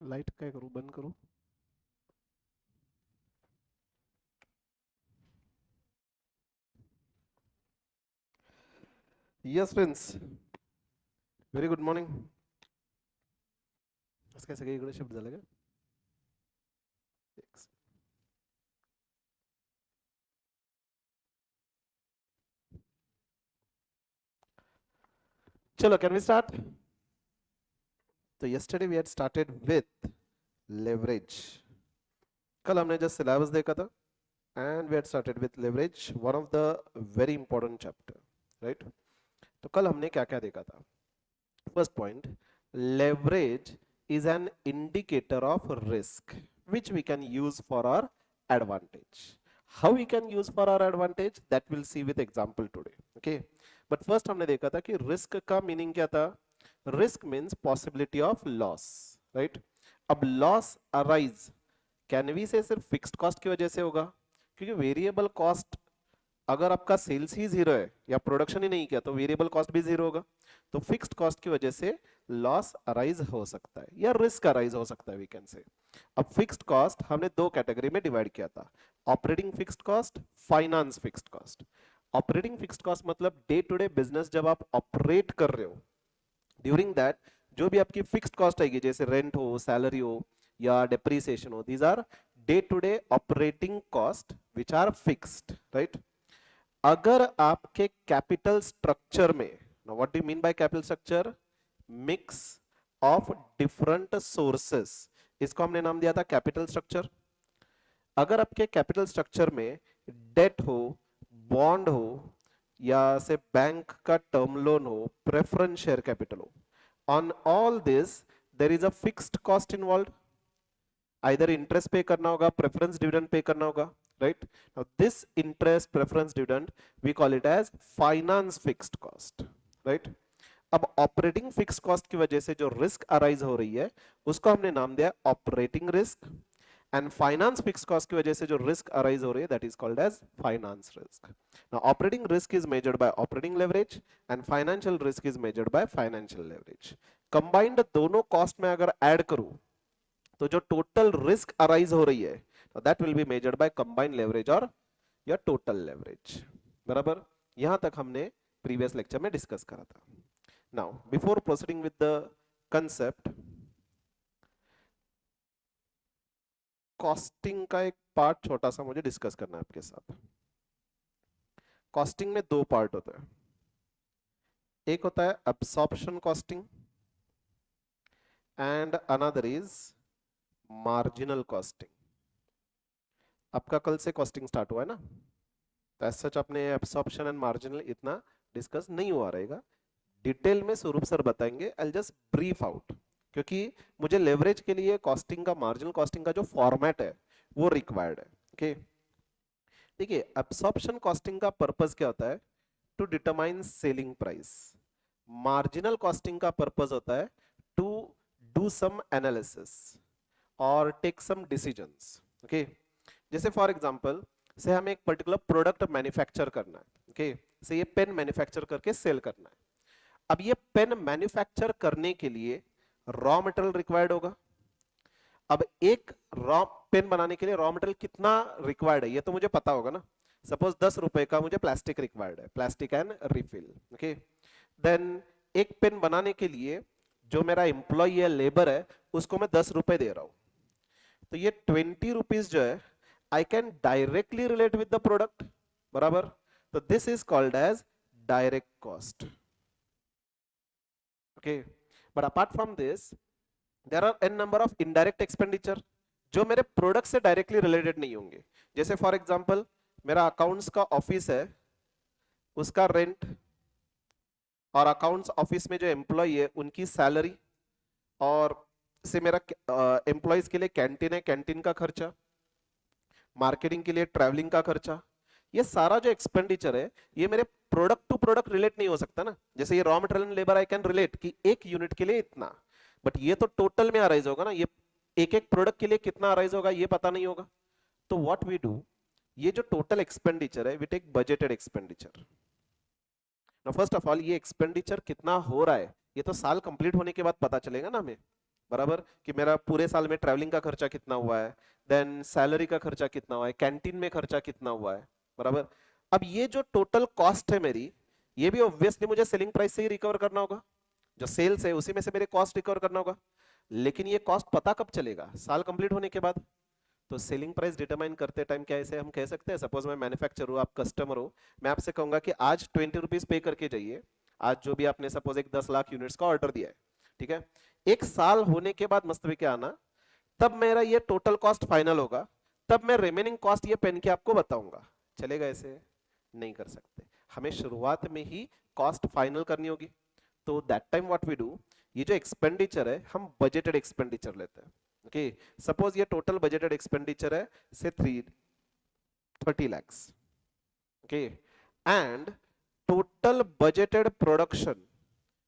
Light क्या करूं, बंद करूं? Yes friends, very good morning. आज काय सगळे इकडे शिफ्ट झाले का? एक second. चलो, कैन वी स्टार्ट? तो yesterday we had started with leverage. कल हमने जस्ट सिलेबस देखा था and we had started with leverage, one of the very important chapter, right? तो कल हमने क्या क्या देखा था? First point, leverage is an indicator of risk which we can use for our advantage. How we can use for our advantage, that we'll see with example today. Okay, but first हमने देखा था कि risk का meaning क्या था? Risk means possibility of loss, right? अब loss arise can we से सिर्फ फिक्स्ड कॉस्ट की वजह से होगा, क्योंकि वेरिएबल कॉस्ट अगर आपका सेल्स ही जीरो है या प्रोडक्शन ही नहीं किया तो वेरिएबल कॉस्ट भी जीरो होगा. तो फिक्स्ड कॉस्ट की वजह से लॉस अराइज हो सकता है या रिस्क अराइज हो सकता है, वी कैन से. अब फिक्स्ड कॉस्ट हमने दो कैटेगरी में डिवाइड किया था, operating fixed cost, finance fixed cost. Operating fixed cost मतलब डे टू डे बिजनेस जब आप ऑपरेट कर रहे हो, ड्यूरिंग दैट जो भी आपकी फिक्स्ड कॉस्ट आएगी, जैसे रेंट हो, सैलरी हो या डेप्रिसिएशन हो, these are day to day operating cost which are fixed, right? अगर आपके कैपिटल स्ट्रक्चर में, what do you mean by capital structure? Mix of different sources, इसको हमने नाम दिया था कैपिटल स्ट्रक्चर. अगर आपके कैपिटल स्ट्रक्चर में डेट हो, बॉन्ड हो या से बैंक का टर्म लोन हो, प्रेफरेंस शेयर कैपिटल हो, on all this there is a fixed cost involved. Either interest पे करना होगा, preference dividend पे करना होगा, right? Now this interest, preference dividend we call it as finance fixed cost, right? अब operating fixed cost की वजह से जो रिस्क अराइज हो रही है उसको हमने नाम दिया operating risk, and finance fixed cost की वजह से जो रिस्क अराइज हो रही है that is called as finance risk. Now operating risk is measured by operating leverage and financial risk is measured by financial leverage. Combined दोनों cost में अगर ऐड करूं तो जो टोटल रिस्क अराइज हो रही है that will be measured by combined leverage और या टोटल लेवरेज. बराबर, यहां तक हमने प्रीवियस लेक्चर में डिस्कस करा था. Now before proceeding with the concept, costing का एक पार्ट छोटा सा मुझे डिस्कस करना है आपके साथ. कॉस्टिंग में दो पार्ट होता है, एक होता है absorption costing and another is marginal costing. आपका कल से कॉस्टिंग स्टार्ट हुआ है ना, तो एज सच आपने अब्सॉर्प्शन एंड मार्जिनल इतना डिस्कस नहीं हुआ रहेगा. डिटेल में स्वरूप सर बताएंगे, आई जस्ट ब्रीफ आउट, क्योंकि मुझे लेवरेज के लिए कॉस्टिंग का, मार्जिनल कॉस्टिंग का जो फॉर्मेट है वो रिक्वायर्ड है. ओके, देखिए अब्सॉर्प्शन कॉस्टिंग का पर्पस क्या होता है? To determine selling price. Marginal costing का पर्पस होता है टू डू सम एनालिसिस और टेक सम डिसीजंस. ओके, जैसे फॉर एग्जांपल से हमें एक पर्टिकुलर प्रोडक्ट मैन्युफैक्चर करना है. ओके, से ये पेन मैन्युफैक्चर करके सेल करना है. अब ये पेन मैन्युफैक्चर करने के लिए रॉ मटेरियल रिक्वायर्ड होगा. अब एक रॉ पेन बनाने के लिए रॉ मटेरियल कितना रिक्वायर्ड है ये तो मुझे पता होगा ना. सपोज 10 रुपए का मुझे प्लास्टिक रिक्वायर्ड है, plastic and refill. Okay, then एक पेन बनाने के लिए जो मेरा एम्प्लॉय है, लेबर है, उसको मैं 10 रुपए दे रहा हूं. तो ये 20 रुपीज जो है I can directly relate with the product. बराबर, तो this is called as direct cost. Okay, but apart from this there are n number of indirect expenditure जो मेरे प्रोडक्ट से डायरेक्टली रिलेटेड नहीं होंगे. जैसे फॉर एग्जांपल मेरा अकाउंट्स का ऑफिस है, उसका रेंट, और अकाउंट्स ऑफिस में जो एम्प्लॉय है उनकी सैलरी, और से मेरा एम्प्लॉयज के लिए कैंटीन है, कैंटीन का खर्चा, मार्केटिंग के लिए ट्रैवलिंग का खर्चा. ये सारा जो एक्सपेंडिचर है ये मेरे प्रोडक्ट टू प्रोडक्ट रिलेट नहीं हो सकता ना. जैसे ये raw material and labour I can relate कि एक यूनिट के लिए इतना, बट ये तो टोटल में अराइज होगा ना, ये एक एक प्रोडक्ट के लिए कितना अराइज होगा ये पता नहीं होगा. तो व्हाट वी डू, ये जो टोटल एक्सपेंडिचर है we take budgeted expenditure. First of all ये एक्सपेंडिचर कितना हो रहा है ये तो साल कंप्लीट होने के बाद पता चलेगा ना हमें. बराबर, कि मेरा पूरे साल में ट्रैवलिंग का खर्चा कितना हुआ है, देन सैलरी का खर्चा कितना हुआ है, कैंटीन में खर्चा कितना हुआ है, बराबर। अब ये जो टोटल कॉस्ट है मेरी, ये भी ऑब्वियसली मुझे सेलिंग प्राइस से ही रिकवर करना होगा, जो सेल्स है उसी में से मेरे कॉस्ट रिकवर करना होगा। लेकिन ये कॉस्ट पता कब चलेगा, साल कंप्लीट होने के बाद। तो सेलिंग प्राइस डिटरमाइन करते टाइम क्या ऐसे हम कह सकते हैं, सपोज मैं मैन्युफैक्चरर हूँ, आप कस्टमर हो, मैं आपसे कहूंगा कि आज 20 रुपीज पे करके जाइए, आज जो भी आपने सपोज एक 10 लाख यूनिट्स का ऑर्डर दिया है, ठीक है। एक साल होने के बाद मस्तवे के आना, तब मेरा ये टोटल कॉस्ट फाइनल होगा, तब मैं रिमेनिंग कॉस्ट ये पेन के आपको बताऊंगा। चलेगा ऐसे? नहीं कर सकते, हमें शुरुआत में ही कॉस्ट फाइनल करनी होगी। तो that time what we do, ये जो एक्सपेंडिचर है हम बजटेड एक्सपेंडिचर लेते हैं। ओके, सपोज ये टोटल बजटेड एक्सपेंडिचर है say 30 lakhs, okay, and total budgeted production,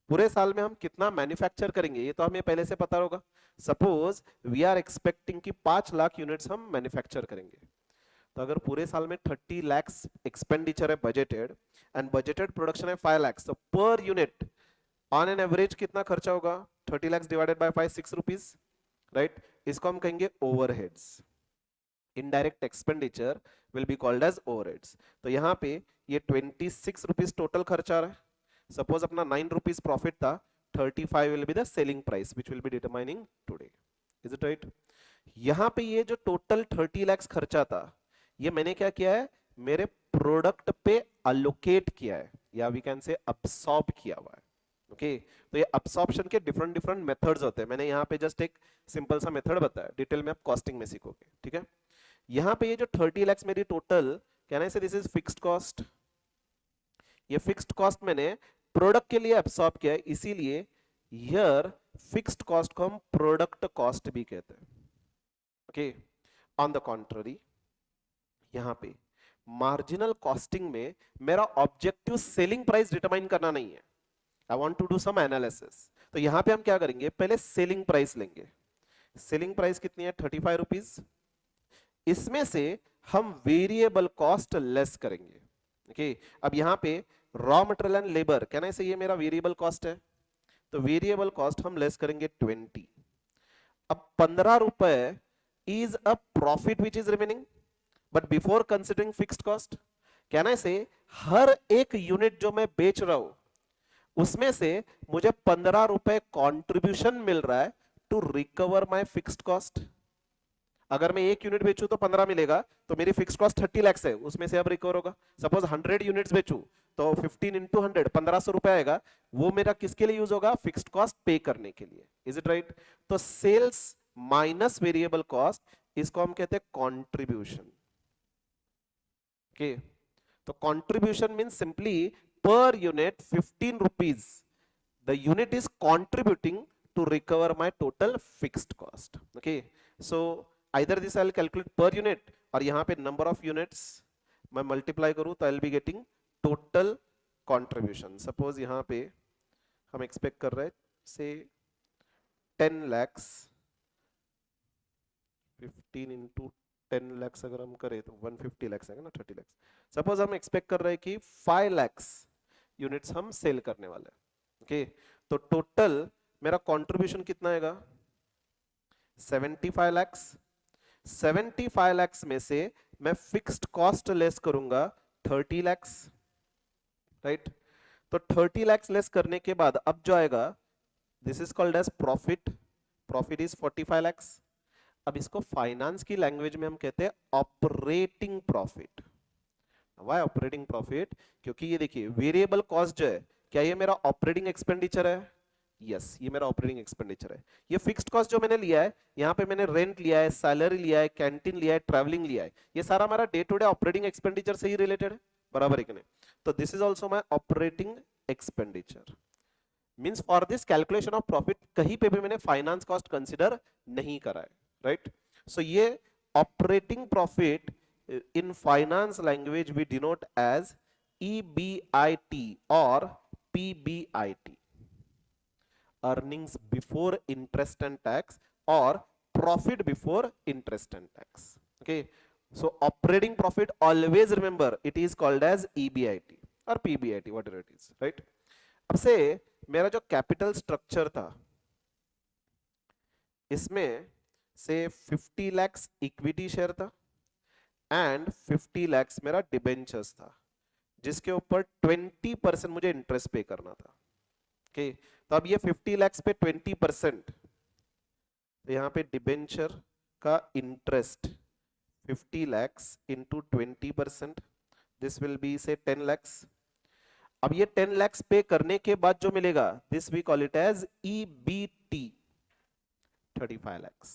पूरे साल में हम कितना मैन्युफैक्चर करेंगे ये तो हमें पहले से पता होगा। सपोज वी आर एक्सपेक्टिंग कि 5 लाख यूनिट्स हम मैन्युफैक्चर करेंगे, तो अगर पूरे साल में 30 lakhs एक्सपेंडिचर है बजटेड, एंड बजटेड प्रोडक्शन है 5 lakhs, तो per unit on an average कितना खर्चा होगा, 30 lakhs divided by 5, 6 rupees, right. इसको हम कहेंगे overheads. Indirect expenditure will be called as overheads. तो यहाँ पे ये 26 रुपीज टोटल खर्चा आ रहा है। सपोज अपना 9 रुपीज प्रॉफिट था, 35 will be the selling price which will be determining today. Is it right? यहाँ पे ये जो टोटल 30 lakhs खर्चा था, ये मैंने क्या किया है, मेरे प्रोडक्ट पे अलोकेट किया है, या वी कैन से अब्सॉर्ब किया हुआ है। ओके, तो ये अब्सॉर्प्शन के डिफरेंट डिफरेंट मेथड्स होते हैं, मैंने यहाँ पे जस्ट एक सिंपल सा मेथड बताया, डिटेल में आप कॉस्टिंग में सीखोगे, ठीक है। यहाँ पे ये जो 30 lakhs मेरी टोटल, कैन आई से दिस इज फिक्स्ड कॉस्ट, ये फिक्स्ड कॉस्ट मैंने प्रोडक्ट के लिए अब्सॉर्ब किया है, इसीलिए हियर फिक्स्ड कॉस्ट को हम प्रोडक्ट कॉस्ट भी कहते हैं। ओके, ऑन द कॉन्ट्ररी यहाँ पे मार्जिनल कॉस्टिंग में मेरा ऑब्जेक्टिव सेलिंग प्राइस डिटरमाइन करना नहीं है, I want to do some analysis. तो यहाँ पे हम क्या करेंगे, पहले सेलिंग प्राइस लेंगे। सेलिंग प्राइस कितनी है, 35 रुपीज। इसमें से हम वेरिएबल कॉस्ट लेस करेंगे। ओके, अब यहाँ पे रॉ मटेरियल एंड लेबर, कहना से ये मेरा वेरिएबल कॉस्ट है, तो वेरिएबल कॉस्ट हम लेस करेंगे 20। अब 15 रुपए is a profit which is remaining, but before considering fixed cost, कहना से हर एक यूनिट जो मैं बेच रहा हूं उसमें से मुझे 15 रुपए कॉन्ट्रीब्यूशन मिल रहा है to recover my fixed cost. अगर मैं एक यूनिट बेचूं तो 15 मिलेगा, तो मेरी फिक्स्ड कॉस्ट 30 lakhs है, उसमें से अब रिकवर होगा। सपोज 100 यूनिट्स बेचूं तो 15 इंटू 100 1500 रुपए आएगा, वो मेरा किसके लिए यूज होगा, फिक्स्ड कॉस्ट पे करने के लिए। Is it right? तो सेल्स माइनस वेरिएबल कॉस्ट, इसको हम कहते हैं कॉन्ट्रीब्यूशन। ओके, तो contribution mean simply per unit 15 rupees the unit is contributing to recover my total fixed cost. Okay, so either this I'll calculate per unit, और यहाँ पे number of units मैं multiply करूँ तो I'll be getting total contribution. Suppose यहाँ पे हम expect कर रहे हैं say 10 lakhs, 15 into 10 lakhs अगर हम करें तो 150 lakhs आएगा ना, 30 lakhs। सपोज हम एक्सपेक्ट कर रहे हैं कि 5 lakhs यूनिट्स हम सेल करने वाले हैं। ओके, तो टोटल मेरा कंट्रीब्यूशन कितना आएगा, 75 lakhs। 75 lakhs में से मैं फिक्स्ड कॉस्ट लेस करूंगा 30 lakhs, राइट। तो 30 lakhs लेस करने के बाद अब जो आएगा, this is called as profit, profit is 45 lakhs। अब इसको फाइनेंस की लैंग्वेज में हम कहते हैं operating profit. Why operating profit? क्योंकि ये देखिए वेरिएबल कॉस्ट जो है, क्या ये मेरा ऑपरेटिंग एक्सपेंडिचर है? यस, ये मेरा ऑपरेटिंग एक्सपेंडिचर है। ये फिक्स्ड कॉस्ट जो मैंने लिया है, यहाँ पे मैंने रेंट लिया है, सैलरी लिया है, कैंटीन लिया है, ट्रैवलिंग लिया है, ये सारा हमारा day to day operating expenditure से ही रिलेटेड है, बराबर है कि नहीं? तो this is also my operating expenditure. Means for this calculation of profit कहीं पे भी मैंने फाइनेंस कॉस्ट कंसिडर नहीं करा है, राइट। सो ये operating profit in finance language we denote as EBIT or PBIT, earnings before interest and tax, or profit before interest and tax. Okay, so operating profit, always remember it is called as EBIT or PBIT, whatever it is, right? अब से मेरा जो capital structure था, इसमें से 50 lakhs equity share था and 50 lakhs मेरा debentures था, जिसके ऊपर 20% मुझे इंटरेस्ट पे करना था। ओके, तो अब ये 50 lakhs पे 20%, तो यहाँ पे डिबेंचर का interest 50 lakhs into 20%, this will B से 10 lakhs। अब ये 10 lakhs पे करने के बाद जो मिलेगा, this we call it as EBT, 35 lakhs,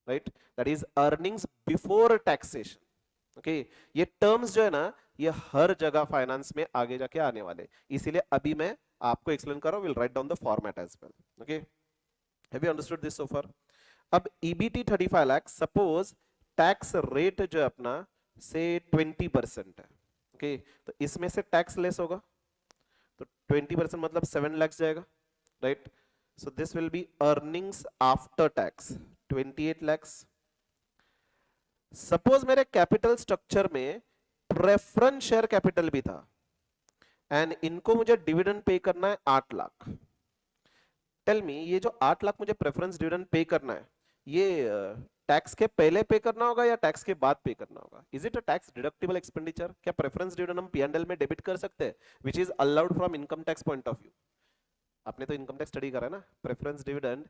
right, that is earnings before taxation. Okay, ये टर्म्स जो है ना, ये हर जगह फाइनेंस में आगे जाके आने वाले, इसीलिए अभी मैं आपको एक्सप्लेन कर रहा हूं, will write down the format as well. Okay, have you understood this so far? अब EBT 35 lakh, suppose tax rate जो है अपना से 20% है। ओके, तो इसमें से टैक्स लेस होगा, तो 20% मतलब 7 लाख जाएगा, right. So this will B earnings after tax 28 lakhs। Suppose मेरे कैपिटल स्ट्रक्चर में प्रेफरेंस शेयर कैपिटल भी था एंड इनको मुझे डिविडेंड पे करना है 8 लाख। टेल मी, ये जो 8 लाख मुझे प्रेफरेंस डिविडेंड पे करना है, ये टैक्स के पहले पे करना होगा या टैक्स के बाद पे करना होगा? Is it a tax deductible expenditure? क्या प्रेफरेंस डिविडेंड हम P&L में डेबिट कर सकते हैं, which is allowed from income tax point of view? आपने तो इनकम टैक्स स्टडी करा है ना, preference dividend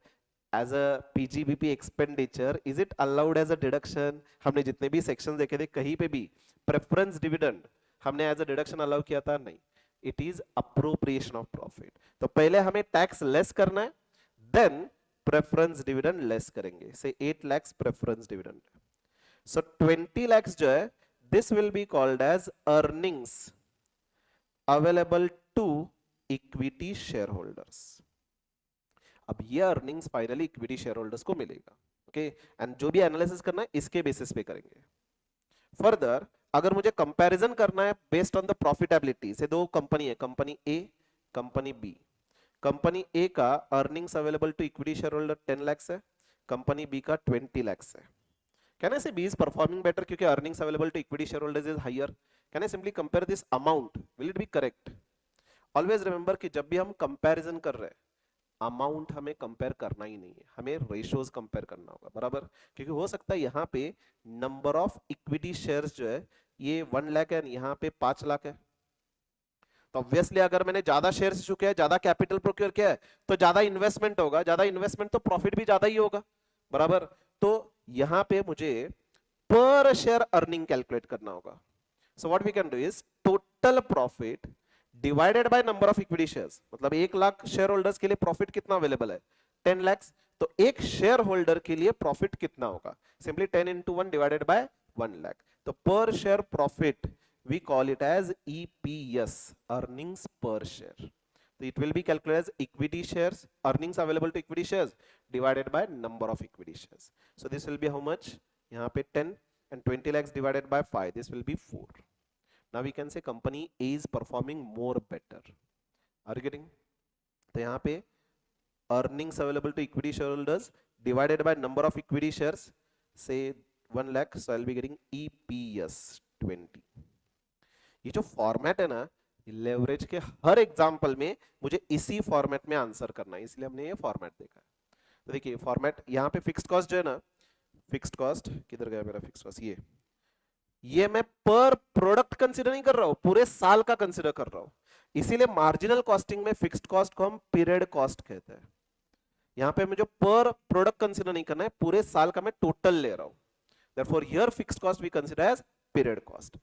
as a PGBP expenditure, is it allowed as a deduction? हमने जितने भी सेक्शन देखे थे, कहीं पे भी प्रेफरेंस डिविडेंड हमने एज अ डिडक्शन अलाउ किया था? नहीं, it is appropriation of profit. तो पहले हमें टैक्स लेस करना है, देन प्रेफरेंस डिविडेंड लेस करेंगे, say 8 lakhs preference dividend. So 20 lakhs जो है, this will be called as earnings available to equity share holders. अब ये earnings finally equity share holders को मिलेगा। ओके, एंड जो भी एनालिसिस करना है इसके बेसिस पे करेंगे। फर्दर अगर मुझे कंपैरिजन करना है बेस्ड ऑन द प्रॉफिटेबिलिटी, से दो कंपनी है, company A, company B. Company A का earnings available to equity share holder 10 lakhs है, कंपनी बी का 20 lakhs है। Can I say B is performing better क्योंकि earnings available to equity share holders is higher? Can I simply compare this amount, will it be correct? Always remember कि जब भी हम comparison कर रहे हैं, अमाउंट हमें कंपेयर करना ही नहीं है, हमें रेशियोज कंपेयर करना होगा, बराबर। क्योंकि हो सकता है यहाँ पे नंबर ऑफ इक्विटी शेयर्स जो है ये 1 लाख है, यहाँ पे 5 लाख है। तो ऑब्वियसली अगर मैंने ज्यादा शेयर्स इशू किया है, ज्यादा कैपिटल प्रोक्योर किया है, तो ज्यादा इन्वेस्टमेंट होगा, ज्यादा इन्वेस्टमेंट तो प्रॉफिट भी ज्यादा ही होगा, बराबर। तो यहाँ पे मुझे पर शेयर अर्निंग कैलकुलेट करना होगा। So what we can do is total profit divided by number of equity shares, मतलब 1 लाख शेयर होल्डर्स के लिए प्रॉफिट कितना अवेलेबल है? 10 lakhs। तो एक शेयर होल्डर के लिए प्रॉफिट कितना होगा? Simply 10 into 1 divided by 1 lakh. तो पर share profit we call it as EPS, earnings per share. So it will be calculated as equity shares, earnings available to equity shares divided by number of equity shares. So this will be how much? यहाँ पे 10 and 20 lakhs divided by 5, this will be 4. Now we can say company A is performing more better. Are you getting? तो यहाँ पे earnings available to equity shareholders divided by number of equity shares, say 1 lakh, so I'll be getting EPS 20. ये जो format है ना, leverage के हर example में मुझे इसी फॉर्मेट में आंसर करना है, इसलिए हमने ये फॉर्मेट देखा है। तो देखिए फॉर्मेट, यहाँ पे फिक्स्ड कॉस्ट जो है ना, फिक्स्ड कॉस्ट किधर गया मेरा फिक्स्ड कॉस्ट? ये मैं पर प्रोडक्ट कंसीडर नहीं कर रहा हूं, पूरे साल का कंसीडर कर रहा हूं। इसीलिए मार्जिनल कॉस्टिंग में फिक्स्ड कॉस्ट को हम पीरियड कॉस्ट कहते हैं। यहाँ पे मुझे पर प्रोडक्ट कंसीडर नहीं करना है, पूरे साल का मैं टोटल ले रहा हूं। Therefore here fixed cost we consider as period cost.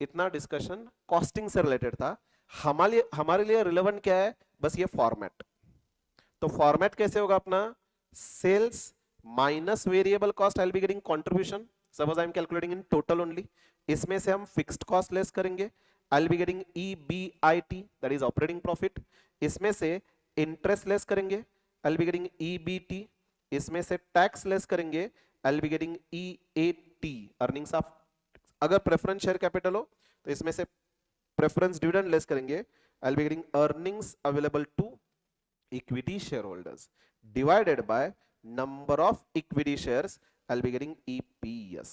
इतना डिस्कशन कॉस्टिंग से रिलेटेड था। हमारे लिए रिलेवेंट क्या है? बस ये फॉर्मेट। तो फॉर्मेट कैसे होगा अपना? Sales minus variable cost, I will be getting contribution, suppose I am calculating in total only. इसमें से हम फिक्स्ड कॉस्ट लेस करेंगे, I will be getting EBIT, that is operating profit. इसमें से इंटरेस्ट लेस करेंगे, I will be getting EBT। इसमें से tax less करेंगे, I will be getting EAT, earnings of. अगर प्रेफरेंस शेयर कैपिटल हो तो इसमें से प्रेफरेंस डिविडेंड लेस करेंगे, I will be getting earnings available to equity share holders divided by number of equity shares, I will be getting EPS।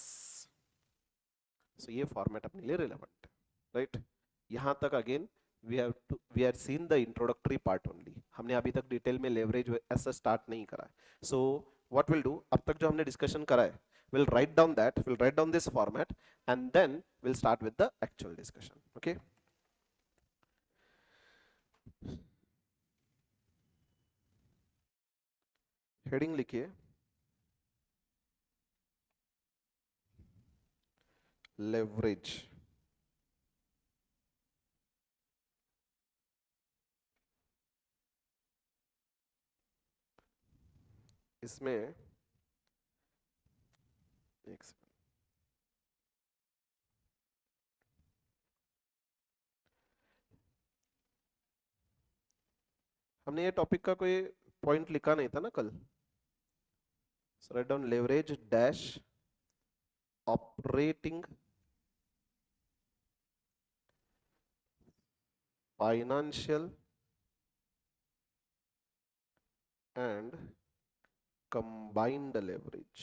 So ये format अपने लिए relevant है, राइट। यहां तक again we have seen the introductory part only, हमने अभी तक detail में लेवरेज ऐसा स्टार्ट नहीं करा है। सो what we'll do, अब तक जो हमने discussion करा है, we'll write down that, we'll write down this format, and then we'll start with the actual discussion. Okay. Heading लिखिए leverage. इसमें एक सेकंड, हमने ये टॉपिक का कोई पॉइंट लिखा नहीं था ना कल. So write down leverage dash operating financial and combined leverage.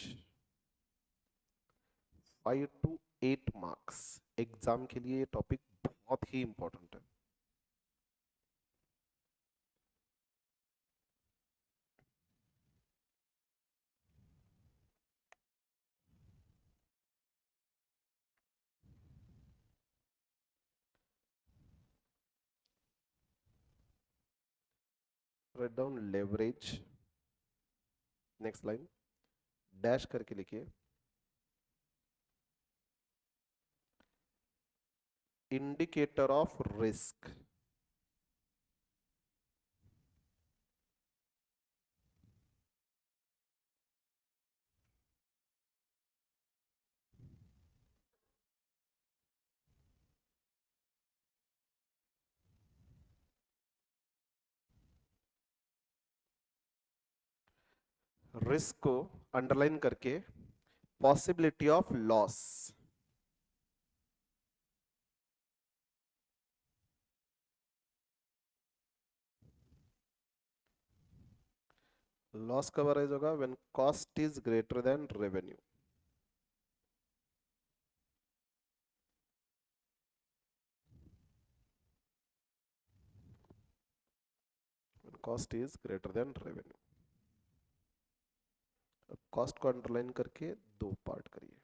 5 to 8 marks. Exam के लिए ये टॉपिक बहुत ही इंपॉर्टेंट है. Write down leverage, next line dash करके लिखिए इंडिकेटर ऑफ रिस्क. रिस्क को अंडरलाइन करके पॉसिबिलिटी ऑफ लॉस. लॉस कब अराइज होगा? When cost is greater than revenue. Cost is greater than revenue. अब कॉस्ट को अंडरलाइन करके दो पार्ट करिए.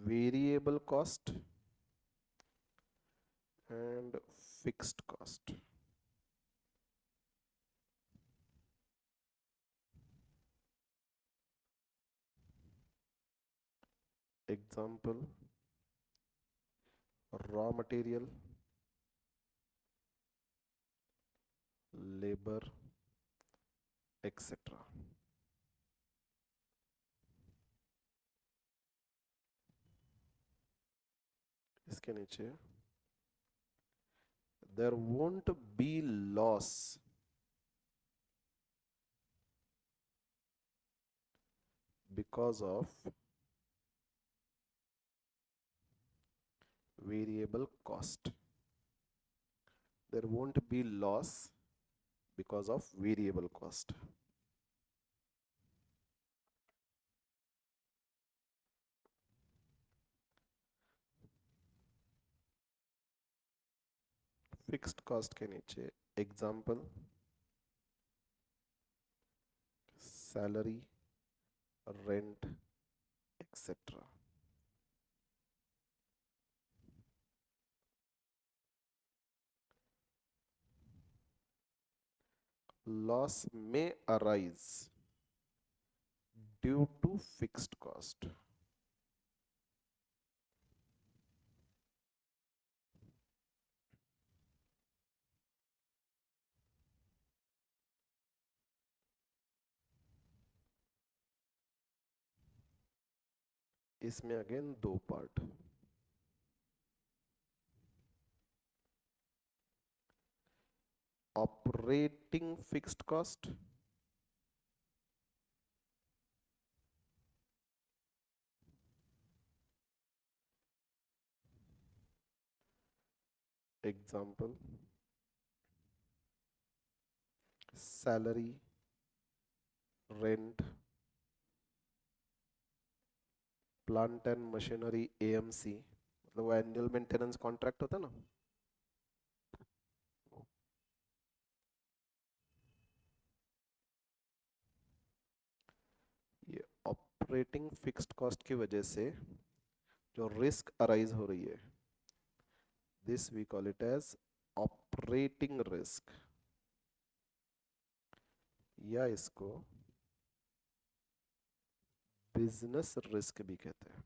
Variable cost and fixed cost. Example raw material, labour, etcetera. इसके नीचे there won't be loss because of variable cost. There won't be loss because of variable cost. Fixed cost के नीचे example salary, rent, etcetera. Loss may arise due to fixed cost. इसमें again दो part. Operating fixed cost, example salary, rent plant and machinery AMC, मतलब वो annual maintenance contract होता है ना। ये ऑपरेटिंग फिक्स्ड कॉस्ट की वजह से जो रिस्क अराइज हो रही है, this we call it as operating risk, या इसको बिजनेस रिस्क भी कहते हैं।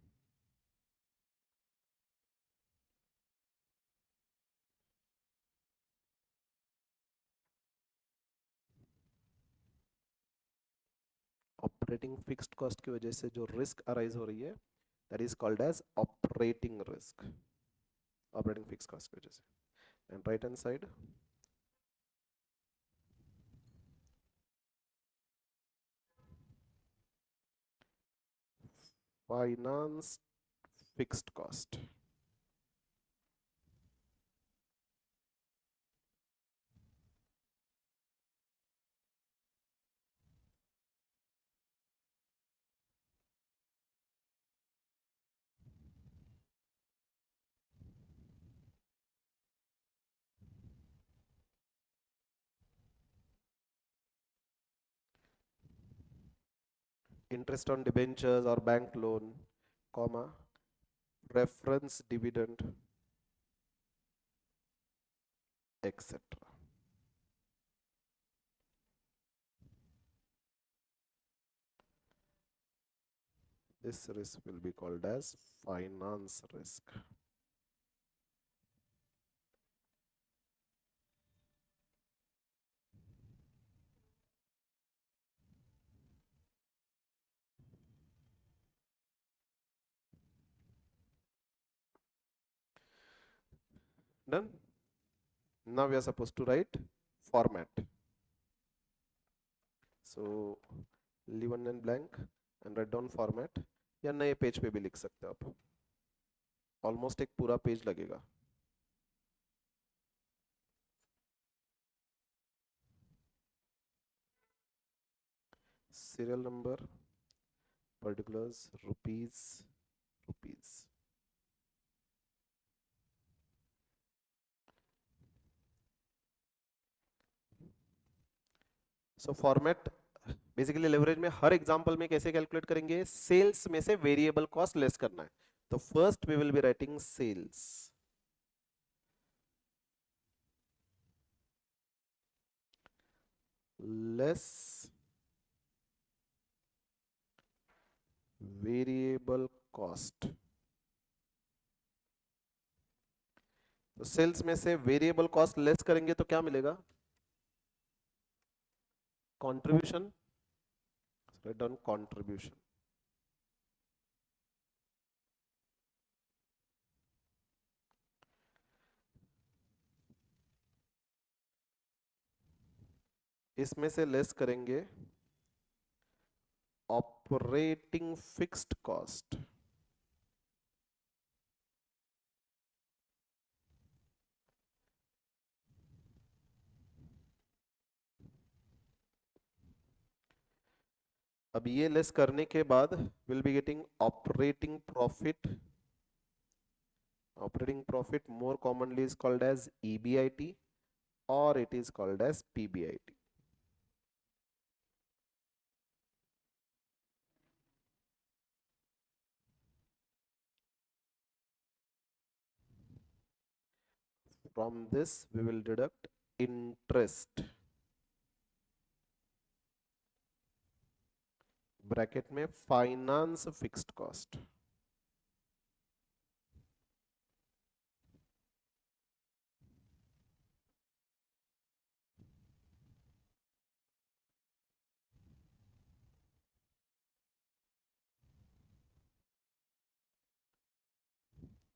ऑपरेटिंग फिक्स्ड कॉस्ट की वजह से जो रिस्क अराइज हो रही है, that is called as operating risk, operating fixed cost की वजह से। And right hand side, finance fixed cost. Interest on debentures or bank loan, comma, reference dividend, etc. This risk will be called as finance risk. Done? Now we are supposed to write format. So leave one and blank and write down format, या नए page पे भी लिख सकते हो आप, almost एक पूरा पेज लगेगा। serial number, particulars, rupees, rupees. So format basically leverage में हर एग्जांपल में कैसे कैलकुलेट करेंगे, सेल्स में से वेरिएबल कॉस्ट लेस करना है। तो first we will be writing sales, less variable cost. तो सेल्स में से वेरिएबल कॉस्ट लेस करेंगे तो क्या मिलेगा, कंट्रीब्यूशन, राइट डाउन कंट्रीब्यूशन। इसमें से लेस करेंगे ऑपरेटिंग फिक्स्ड कॉस्ट, अब ये लेस करने के बाद will be getting operating profit. Operating profit more commonly is called as EBIT or it is called as PBIT. From this we will deduct interest, bracket में finance fixed cost.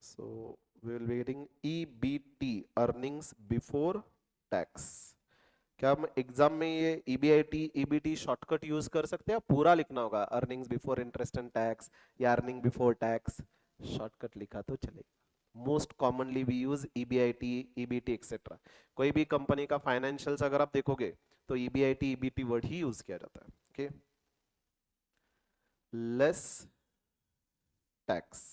So we will be getting EBT, earnings before tax. क्या हम exam में ये EBIT EBT shortcut use कर सकते हैं, पूरा लिखना होगा earnings before interest and tax या अर्निंग बिफोर टैक्स, शॉर्टकट लिखा तो चलेगा। Most commonly we use EBIT EBT etcetera. कोई भी कंपनी का फाइनेंशियल्स अगर आप देखोगे तो EBIT EBT वर्ड ही यूज किया जाता है। Okay, less tax.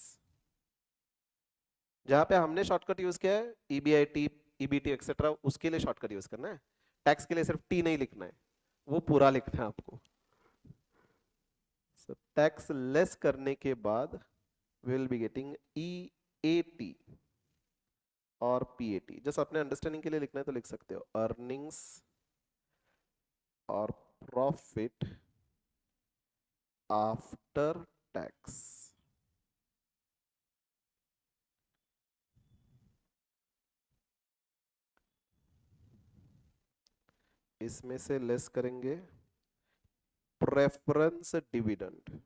जहां पे हमने शॉर्टकट यूज किया है ईबीआईटी, ईबीटी एक्सेट्रा, उसके लिए शॉर्टकट यूज करना है। टैक्स के लिए सिर्फ टी नहीं लिखना है, वो पूरा लिखना है आपको। सो टैक्स लेस करने के बाद विल बी गेटिंग ईएटी और पीएटी। जस्ट अपने अंडरस्टैंडिंग के लिए लिखना है तो लिख सकते हो अर्निंग्स और प्रॉफिट आफ्टर टैक्स। इसमें से लेस करेंगे preference dividend.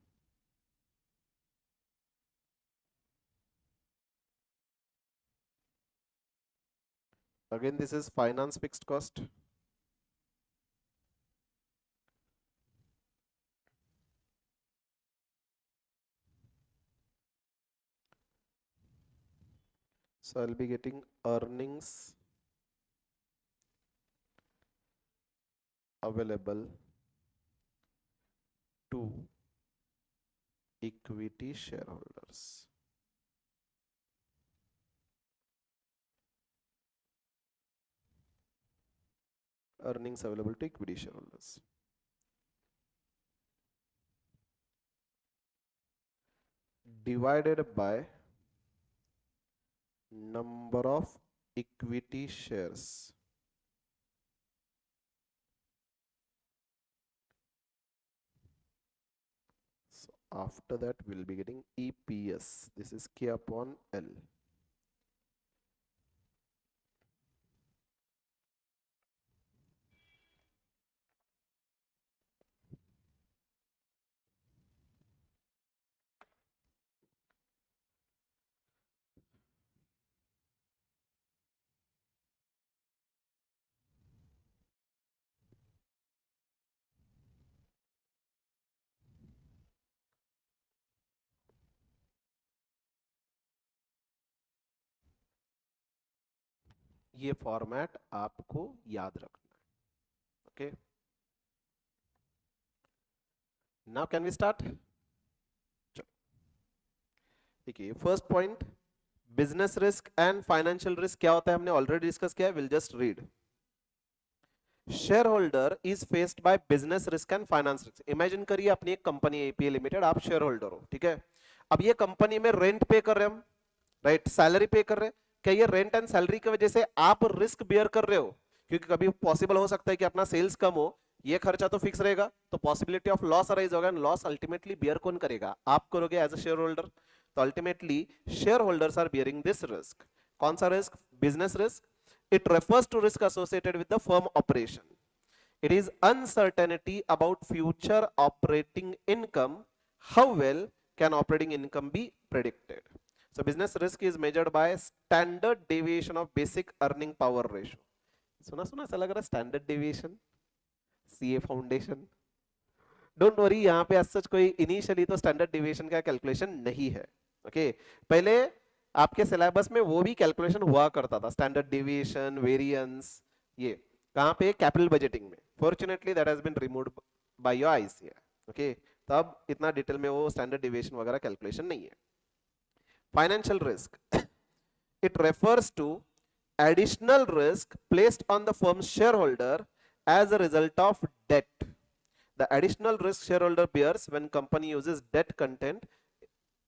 Again this is finance fixed cost. So I'll be getting earnings available to equity shareholders. Earnings available to equity shareholders. Divided by number of equity shares. So after that we'll be getting EPS. This is K upon L. ये format आपको याद रखना है। Okay, now can we start. देखिए first point, business risk and financial risk क्या होता है हमने ऑलरेडी डिस्कस किया है। Will just read. Share holder is faced by business risk and finance risk. Imagine करिए अपनी एक कंपनी एपीए लिमिटेड, आप शेयर होल्डर हो, ठीक है। अब ये कंपनी में रेंट पे कर रहे हैं हम, राइट, सैलरी पे कर रहे हैं। क्या ये रेंट एंड सैलरी की वजह से आप रिस्क बियर कर रहे हो? क्योंकि कभी पॉसिबल हो सकता है कि अपना सेल्स कम हो, ये खर्चा तो फिक्स रहेगा, तो पॉसिबिलिटी ऑफ लॉस अराइज होगा, लॉस अल्टीमेटली बियर कौन करेगा? आप करोगे एज अ शेयर होल्डर। तो ultimately share holders are bearing this risk. कौन सा risk? Business risk. It refers to risk associated with the firm operation. It is uncertainty about future operating income. How well can operating income be predicted? So business risk is measured by standard deviation of basic earning power ratio. सुना सुना ऐसा लग रहा है standard deviation, CA foundation. Don't worry, यहाँ पे सच कोई initially तो स्टैंडर्ड डेविएशन का कैलकुलेशन नहीं है। ओके, पहले आपके सिलेबस में वो भी कैलकुलेशन हुआ करता था, स्टैंडर्ड डेविएशन, वेरिएंस। ये कहाँ पे? कैपिटल बजटिंग में। Fortunately that has been removed by your ICA. Okay, तब इतना डिटेल में वो स्टैंडर्ड डेविएशन वगैरह कैलकुलेशन नहीं है। Financial risk, it refers to additional risk placed on the firm's shareholder as a result of debt. The additional risk shareholder bears when company uses debt content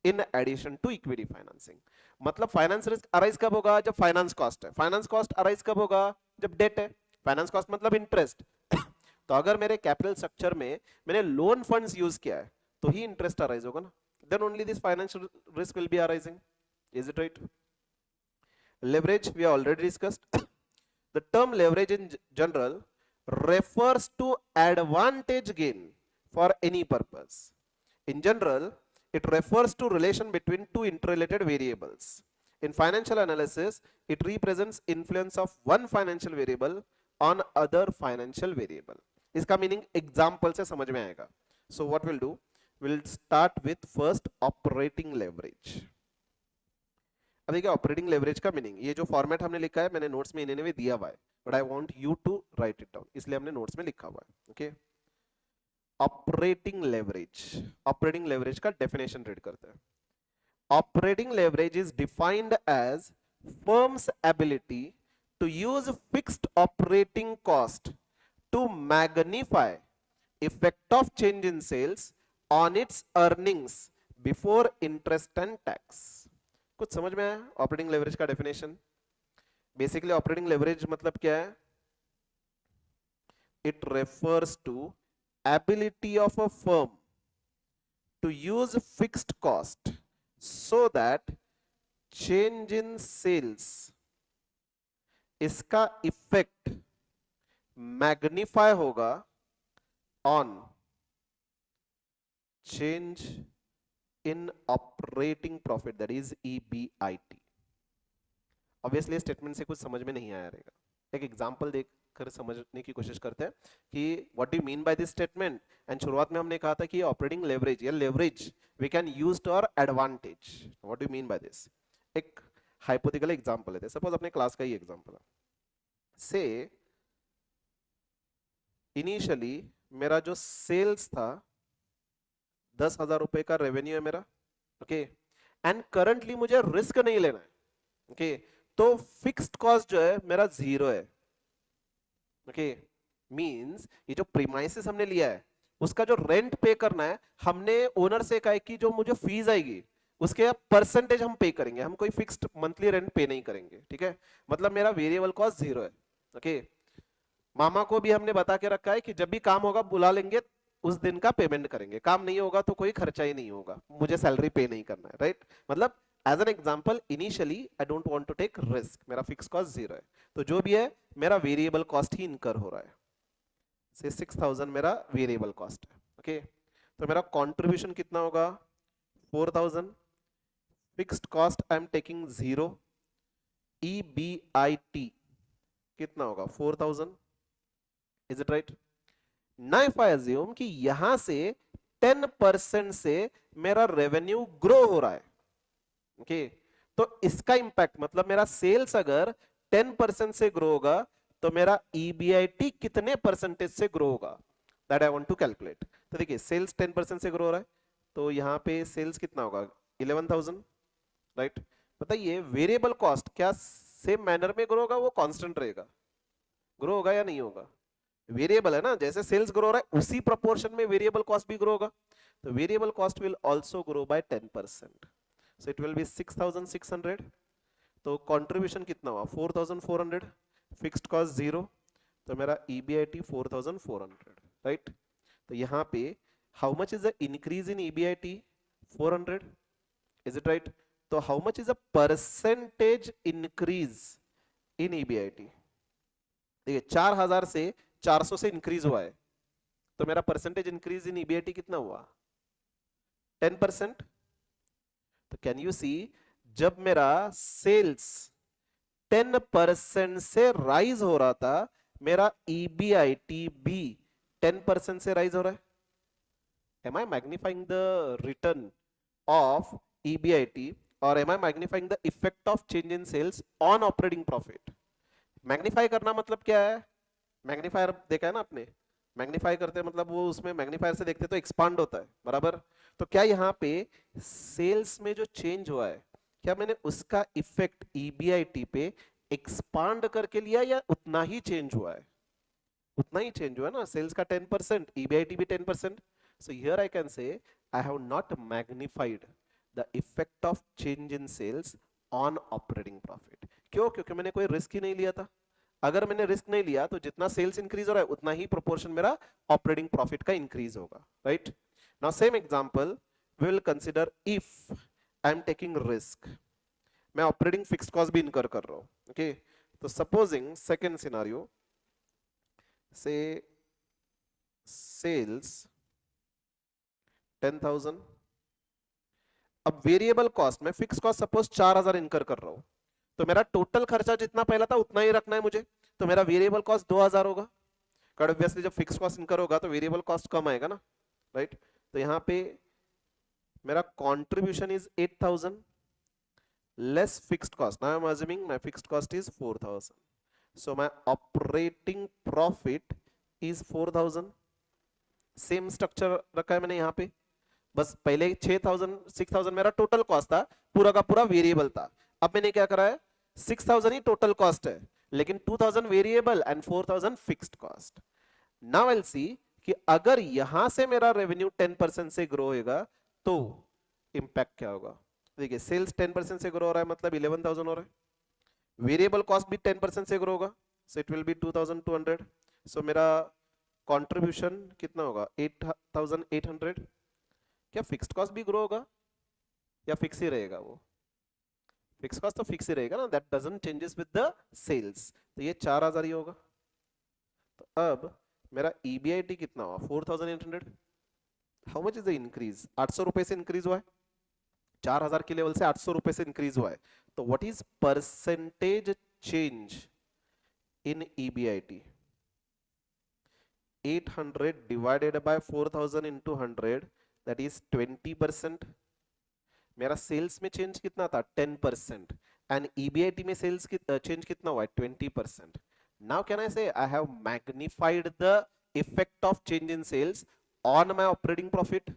in addition to equity financing. मतलब finance risk arise कब होगा? जब finance cost है। Finance cost arise कब होगा? जब date है। Finance cost मतलब इंटरेस्ट। तो अगर मेरे कैपिटल स्ट्रक्चर में मैंने लोन फंड्स यूज किया है तो ही इंटरेस्ट अराइज होगा ना, then only this financial risk will be arising. Is it right? Leverage we already discussed. The term leverage in general refers to advantage gain for any purpose. In general, it refers to relation between two interrelated variables. In financial analysis, it represents influence of one financial variable on other financial variable. इसका meaning example से समझ में आएगा. So what we'll do? We'll start with first operating leverage. अब देखिए operating leverage का meaning, ये जो फॉर्मेट हमने लिखा है मैंने नोट्स में इन्हें भी दिया हुआ है, but I want you to write it down, इसलिए हमने नोट्स में लिखा हुआ है। Okay, operating leverage, operating leverage का डेफिनेशन रीड करते हैं। Operating leverage is defined as firm's ability to use fixed operating cost to magnify effect of change in sales on its earnings before interest and tax. कुछ समझ में आया operating leverage का definition? Basically operating leverage मतलब क्या है? It refers to ability of a firm to use fixed cost so that change in sales इसका effect magnify होगा on change in operating profit, that is EBIT. Obviously statement से कुछ समझ में नहीं आया रहेगा, एक एग्जांपल देखकर समझने की कोशिश करते हैं कि what do you mean by this statement. And शुरुआत में हमने कहा था कि ऑपरेटिंग लेवरेज या leverage we can use to our advantage. What do you mean by this? एक हाइपोथेटिकल एग्जांपल लेते हैं. सपोज अपने क्लास का ही एग्जांपल है. से इनिशियली मेरा जो सेल्स था 10,000 रुपए का रेवेन्यू है मेरा. ओके. एंड करंटली मुझे रिस्क नहीं लेना है. ओके. तो फिक्स्ड कॉस्ट जो है मेरा 0 है. ओके. मींस ये जो प्रीमाइसेस हमने लिया है उसका जो रेंट पे करना है, हमने ओनर से कहा कि जो मुझे फीस आएगी उसके परसेंटेज हम पे करेंगे, हम कोई फिक्स्ड मंथली रेंट पे नहीं करेंगे. ठीक है. मतलब मेरा वेरिएबल कॉस्ट 0 है. ओके. मामा को भी हमने बता के रखा है कि जब भी काम होगा बुला लेंगे, उस दिन का पेमेंट करेंगे, काम नहीं होगा तो कोई खर्चा ही नहीं होगा, मुझे सैलरी पे नहीं करना है. राइट. मतलब as an example initially I don't want to take risk, मेरा फिक्स कॉस्ट 0 है, तो जो भी है मेरा वेरिएबल कॉस्ट ही इनकर हो रहा है. से 6,000 मेरा वेरिएबल कॉस्ट है. ओके. तो मेरा कंट्रीब्यूशन कितना होगा? 4,000. Fixed cost I am taking 0. EBIT कितना होगा? 4,000. Is it right? ना इफ आई अज्यूम कि यहां से 10% से मेरा रेवेन्यू ग्रो हो रहा है. ओके. तो इसका इंपैक्ट मतलब मेरा सेल्स अगर 10% से ग्रो होगा तो मेरा EBIT कितने परसेंटेज से ग्रो होगा, that I want to calculate. तो देखिए सेल्स 10% से ग्रो हो रहा है, तो यहां पे सेल्स कितना होगा? 11,000. राइट. बताइए वेरिएबल कॉस्ट क्या सेम मैनर में ग्रो होगा, वो कांस्टेंट रहेगा? ग्रो होगा या नहीं होगा? वेरिएबल है ना, जैसे सेल्स ग्रो हो रहा है उसी प्रोपोर्शन में वेरिएबल कॉस्ट भी ग्रो होगा. तो variable cost will also grow by 10%. So it will B 6,600. तो कंट्रीब्यूशन कितना हुआ? 4,400. फिक्स्ड कॉस्ट 0, तो मेरा EBIT 4,400. राइट. तो यहाँ पे how much is the increase in EBIT? 400. Is it right? तो how much is the percentage increase in EBIT? देखिए 4,000 से 400 से इंक्रीज हुआ है, तो मेरा परसेंटेज इंक्रीज इन EBIT कितना हुआ? 10%. तो कैन यू सी, जब मेरा सेल्स 10% से राइज हो रहा था, मेरा EBIT भी 10% से राइज हो रहा है. Am I magnifying the return of EBIT or am I magnifying the effect of change in sales on operating profit? Magnify करना मतलब क्या है? मैग्नीफायर देखा है ना आपने, मैग्नीफाई करते हैं मतलब वो उसमें मैग्नीफायर से देखते तो एक्सपांड होता है. बराबर. तो क्या यहाँ पे सेल्स में जो चेंज हुआ है, क्या मैंने उसका इफेक्ट EBIT पे एक्सपांड करके लिया या उतना ही चेंज हुआ है? उतना ही चेंज हुआ है ना. सेल्स का 10%, EBIT भी 10%. So here I can say I have not magnified the effect of change in sales on operating profit. क्यों? क्योंकि मैंने कोई रिस्क ही नहीं लिया था. अगर मैंने रिस्क नहीं लिया तो जितना सेल्स इंक्रीज हो रहा है उतना ही प्रोपोर्शन मेरा ऑपरेटिंग प्रॉफिट का इंक्रीज होगा. Right. Now same example we will consider if I am taking risk, मैं ऑपरेटिंग फिक्स्ड कॉस्ट भी इनकर कर रहा हूं. ओके. तो supposing second scenario, say sales 10,000. अब वेरिएबल कॉस्ट में फिक्स कॉस्ट सपोज 4,000 इनकर कर रहा हूं, तो मेरा टोटल खर्चा जितना पहला था उतना ही रखना है मुझे, तो मेरा वेरिएबल कॉस्ट 2,000 होगा. कारण ऑब्वियसली जब फिक्स कॉस्ट इनकर होगा तो वेरिएबल कॉस्ट कम आएगा ना. राइट. तो यहां पे मेरा contribution is 8,000 less fixed cost. Now I am assuming my fixed cost is 4,000, so my operating profit is 4,000. Same structure रखा है मैंने यहाँ पे. बस पहले 6000 6000 मेरा टोटल कॉस्ट था, पूरा का पूरा वेरिएबल था। अब मैंने क्या करा है, 6000 ही टोटल कॉस्ट है, लेकिन 2000 variable and 4000 fixed cost. Now I will see कि अगर यहां से मेरा रेवेन्यू 10% से ग्रो होगा तो इंपैक्ट क्या होगा। देखिए सेल्स 10% से ग्रो हो रहा है मतलब 11000 हो रहा है, वेरिएबल कॉस्ट भी 10% से ग्रो होगा, सो इट विल बी 2200। सो मेरा कंट्रीब्यूशन कितना होगा, 8800। क्या फिक्स्ड कॉस्ट भी ग्रो होगा या फिक्स ही रहेगा? वो फिक्स कॉस्ट तो फिक्स ही रहेगा ना, that doesn't changes with the sales, तो ये 4000 ही होगा। तो अब मेरा ईबीआईटी कितना हुआ, 4800। How much is the increase, 800 रुपए से इंक्रीज हुआ है, 4000 के लेवल से 800 रुपए से इंक्रीज हुआ है। तो what is percentage change in EBIT? 800 divided by 4000 into 100, that is 20%। मेरा सेल्स में चेंज कितना था, 10%, एंड ईबीआईटी में सेल्स चेंज कितना हुआ है, 20%। Now can I say I have magnified the effect of change in sales on my operating profit.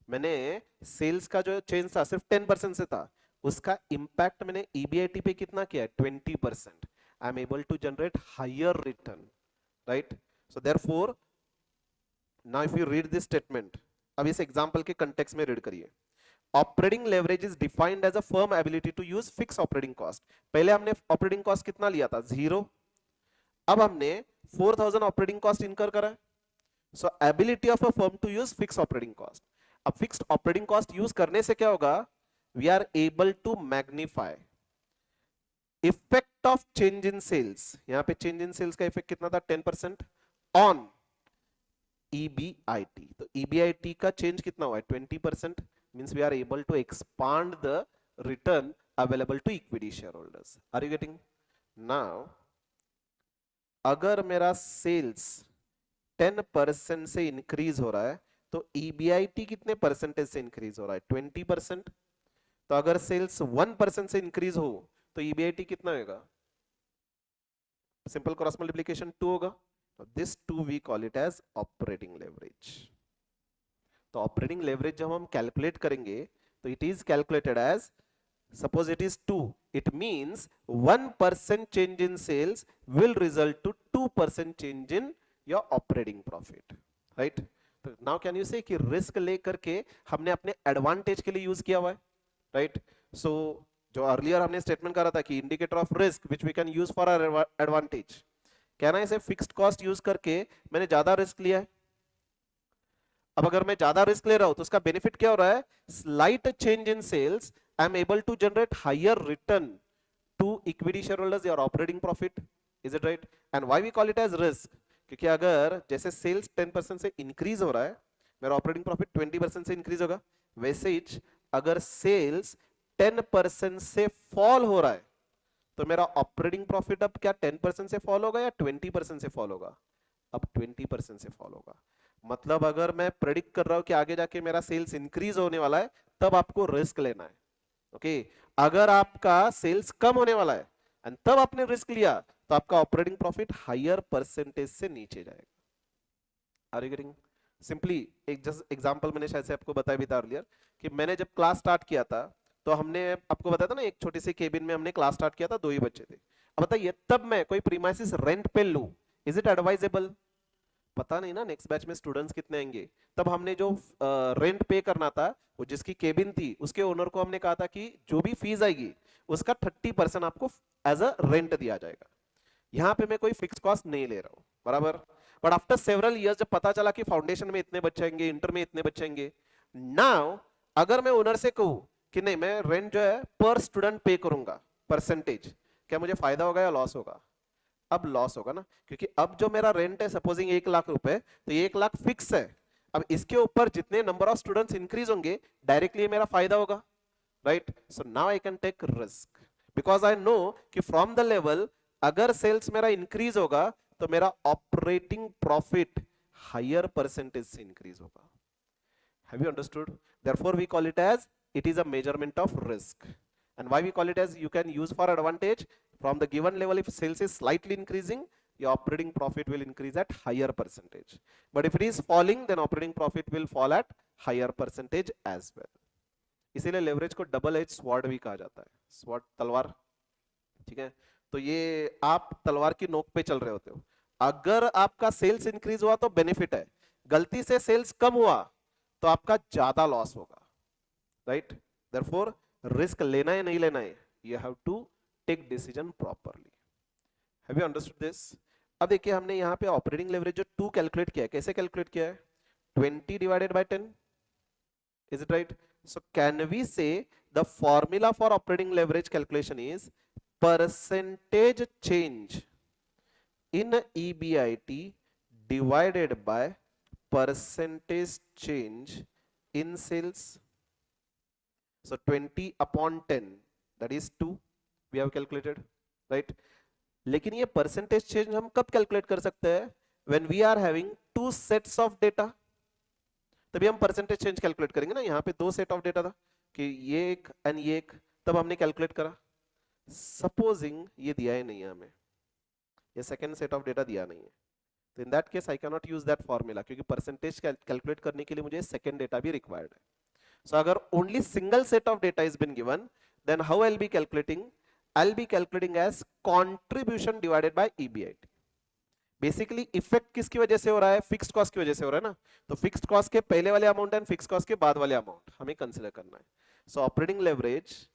मैंने sales का जो चेंज था सिर्फ 10% से था, उसका इंपैक्ट मैंने ईबीआईटी पे कितना किया है, 20%। I am able to generate higher return, right? So therefore now if you read this statement, अब इस एग्जांपल के कंटेक्स्ट में रीड करिए। Operating leverage is defined as a firm ability to use fix operating cost. पहले हमने operating cost कितना लिया था, 0। अब हमने 4000 ऑपरेटिंग कॉस्ट इनकर करा है, so ability of a firm to use fix operating cost. अब फिक्स्ड ऑपरेटिंग कॉस्ट यूज करने से क्या होगा, we are able to magnify effect of change in sales. यहां पे चेंज इन सेल्स का इफेक्ट कितना था, 10% ऑन EBIT। तो EBIT का चेंज कितना हुआ है, 20%, means we are able to expand the return available to equity shareholders. Are you getting? Now अगर मेरा सेल्स 10% से इंक्रीज हो रहा है तो EBIT कितने परसेंटेज से इंक्रीज हो रहा है, 20%। तो अगर सेल्स 1% से इंक्रीज हो तो EBIT कितना होगा, सिंपल क्रॉस मल्टीप्लिकेशन 2 होगा। This 2 we call it as operating leverage. तो ऑपरेटिंग लेवरेज जब हम कैलकुलेट करेंगे तो it is calculated as, suppose it is 2, it means 1% change in sales will result to 2% change in your operating profit, right? तो now can you say कि risk लेकर के हमने अपने एडवांटेज के लिए यूज किया हुआ है, राइट? सो जो अर्लियर हमने स्टेटमेंट करा था कि indicator of risk which we can use for our advantage, can I say fixed cost use करके मैंने ज्यादा रिस्क लिया है। अब अगर मैं ज्यादा रिस्क ले रहा हूं तो उसका बेनिफिट क्या हो रहा है, slight change in sales, I am able to generate higher return to equity shareholders और operating profit. Is it right? And why we call it as risk, क्योंकि अगर जैसे सेल्स 10% से इंक्रीज हो रहा है, मेरा ऑपरेटिंग प्रॉफिट 20% से इंक्रीज होगा। वैसे ही अगर सेल्स 10% से फॉल हो रहा है तो मेरा ऑपरेटिंग प्रॉफिट अब क्या 10% से फॉल होगा या 20% से फॉल होगा, अब 20% से फॉल होगा। मतलब अगर मैं प्रेडिक्ट कर रहा हूं कि आगे जाके मेरा सेल्स इंक्रीज होने वाला है, तब आपको रिस्क लेना है, ओके? अगर आपका सेल्स कम होने वाला है एंड तब आपने रिस्क लिया तो आपका ऑपरेटिंग प्रॉफिट हायर परसेंटेज से नीचे जाएगा। Are you getting? सिंपली एक जस्ट एग्जांपल मैंने शायद से आपको बताया भी था अर्लियर कि मैंने जब क्लास स्टार्ट किया था तो हमने आपको बताया था ना, एक छोटी सी केबिन में हमने क्लास स्टार्ट किया था, 2 ही बच्चे थे। अब बताइए तब मैं कोई प्रीमाइसिस रेंट पे लूं, इज इट एडवाइजेबल? पता नहीं ना नेक्स्ट बैच में स्टूडेंट्स कितने आएंगे। तब हमने जो रेंट पे करना था, वो जिसकी केबिन थी उसके ओनर को हमने कहा था कि जो भी फीस आएगी उसका 30% आपको एज अ रेंट दिया जाएगा। यहाँ पे मैं कोई फिक्स कॉस्ट नहीं ले रहा हूँ, बराबर? बट आफ्टर सेवरल इयर्स जब पता चला कि फाउंडेशन में इतने बच्चे आएंगे, इंटर में इतने बच्चे आएंगे, नाउ अगर मैं ओनर से कहूँ कि नहीं मैं रेंट जो है पर स्टूडेंट पे करूंगा परसेंटेज, क्या मुझे फायदा होगा या लॉस होगा? अब लॉस होगा ना, क्योंकि अब जो मेरा रेंट है सपोजिंग 1 लाख रुपए, तो 1 लाख फिक्स है। अब इसके ऊपर जितने नंबर ऑफ स्टूडेंट्स इंक्रीज होंगे डायरेक्टली मेरा फायदा होगा, right? So now I can take risk because I know कि फ्रॉम द लेवल अगर सेल्स मेरा इंक्रीज होगा तो मेरा ऑपरेटिंग प्रॉफिट हायर परसेंटेज से इंक्रीज होगा। Have you understood? Therefore, we call it as it is a measurement of risk. And why we call it as you can use for advantage from the given level if sales is slightly increasing, your operating profit will increase at higher percentage. But if it is falling, then operating profit will fall at higher percentage as well. इसीलिए leverage को double edge sword भी कहा जाता है, sword तलवार, ठीक है। तो ये आप तलवार की नोक पे चल रहे होते हो, अगर आपका सेल्स इंक्रीज हुआ तो बेनिफिट है, गलती से सेल्स कम हुआ तो आपका ज्यादा लॉस होगा, राइट। देयरफॉर रिस्क लेना है नहीं लेना है, you have to take decision properly. Have you understood this? अब देखिए हमने यहाँ पे ऑपरेटिंग लेवरेज जो 2 कैलकुलेट किया है, कैसे कैलकुलेट किया है? 20 divided by 10, is it right? So can we say the formula for operating leverage calculation is percentage change in EBIT divided by percentage change in sales. So 20 upon 10, that is 2, we have calculated, right? लेकिन ये percentage change हम कब calculate कर सकते हैं? When we are having 2 sets of data, तभी हम percentage change calculate करेंगे ना। यहाँ पे 2 set of data था कि ये एक and ये एक, तब हमने calculate करा। सपोजिंग ये दिया ही नहीं है हमें, ये सेकेंड सेट ऑफ डेटा दिया नहीं है, तो in that case I can not use that formula, क्योंकि परसेंटेज कैलकुलेट करने के लिए मुझे सेकेंड डेटा भी रिक्वायर्ड है। सो अगर only single set of data is been given, then how I will be calculating? I will be calculating as contribution divided by EBIT. Basically effect किसकी वजह से हो रहा है? फिक्स्ड कॉस्ट की वजह से हो रहा है ना। तो फिक्स्ड कॉस्ट के पहले वाले अमाउंट एंड फिक्स्ड कॉस्ट के बाद वाले अमाउंट हमें कंसीडर करना है। सो operating leverage,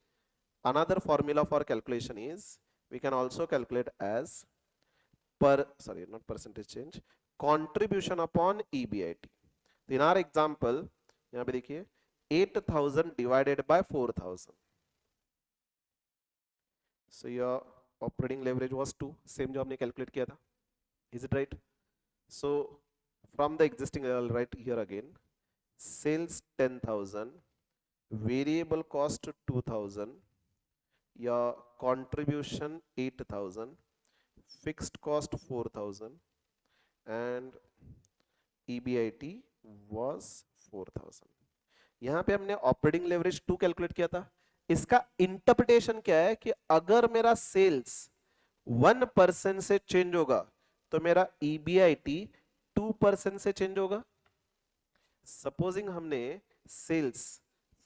another formula for calculation is, we can also calculate as not percentage change, contribution upon EBIT. In our example यहाँ पे देखिए 8000 divided by 4000, so your operating leverage was 2, same जो हमने calculate किया था, is it right? So from the existing, I'll write here again, sales 10,000, variable cost 2000, your contribution 8000, fixed cost 4000, and EBIT was 4000। यहाँ पे हमने ऑपरेटिंग लेवरेज 2 कैलकुलेट किया था। इसका इंटरप्रिटेशन क्या है कि अगर मेरा सेल्स 1% से चेंज होगा तो मेरा EBIT 2% से चेंज होगा। सपोजिंग हमने सेल्स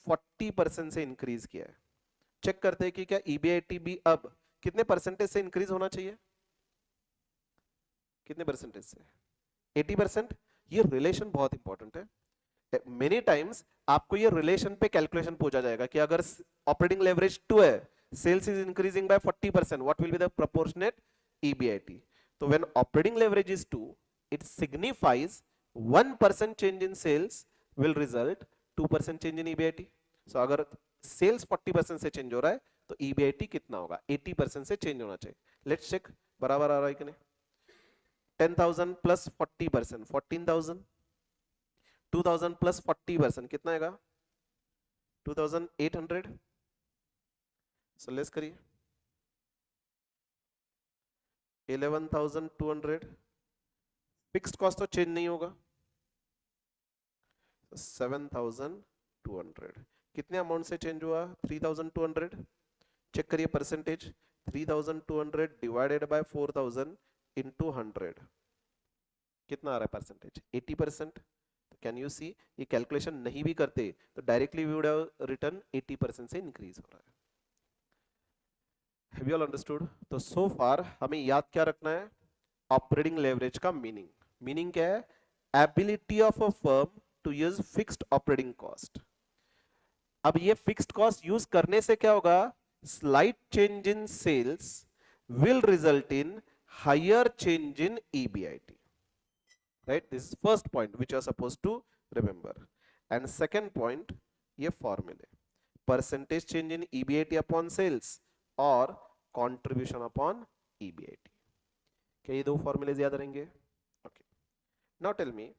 40% से इंक्रीज किया है, चेक करते हैं कि क्या EBIT भी अब कितने परसेंटेज से इंक्रीज होना चाहिए? कितने परसेंटेज से? 80%। ये रिलेशन बहुत इंपॉर्टेंट है। मेनी टाइम्स आपको ये रिलेशन पे कैलकुलेशन पूछा जाएगा कि अगर ऑपरेटिंग लेवरेज 2 है, sales is increasing by 40%, what will be the proportionate EBIT? तो when operating leverage is 2, it signifies 1% change in sales will result 2% change in EBIT। So अगर सेल्स 40% से चेंज हो रहा है तो EBIT कितना होगा? 80% से चेंज होना चाहिए। लेट्स चेक बराबर आ रहा है कि नहीं। 10,000 प्लस 40%, 14,000, 2,000 प्लस 40% कितना आएगा? 2,800। सो लेस करिए, 11,200। फिक्स्ड कॉस्ट तो चेंज नहीं होगा, 7,200। कितने अमाउंट से चेंज हुआ? 3,200। चेक करिए परसेंटेज, 3,200 डिवाइडेड बाय 4,000 इंटू 100, कितना आ रहा है परसेंटेज? 80%। कैन यू सी, ये कैलकुलेशन नहीं भी करते तो directly we would have return 80% से इंक्रीज हो रहा है। Have you all understood? तो सो फार हमें याद क्या रखना है? ऑपरेटिंग लेवरेज का मीनिंग क्या है? Ability of a firm to use fixed operating cost. अब ये फिक्स्ड कॉस्ट यूज करने से क्या होगा? Slight change in sales will result in higher change in EBIT, right? This is first point which you are supposed to remember. And second point, ये formula, percentage change in EBIT upon sales और contribution upon EBIT. क्या ये दो formulas याद रहेंगे? Okay. Now tell me,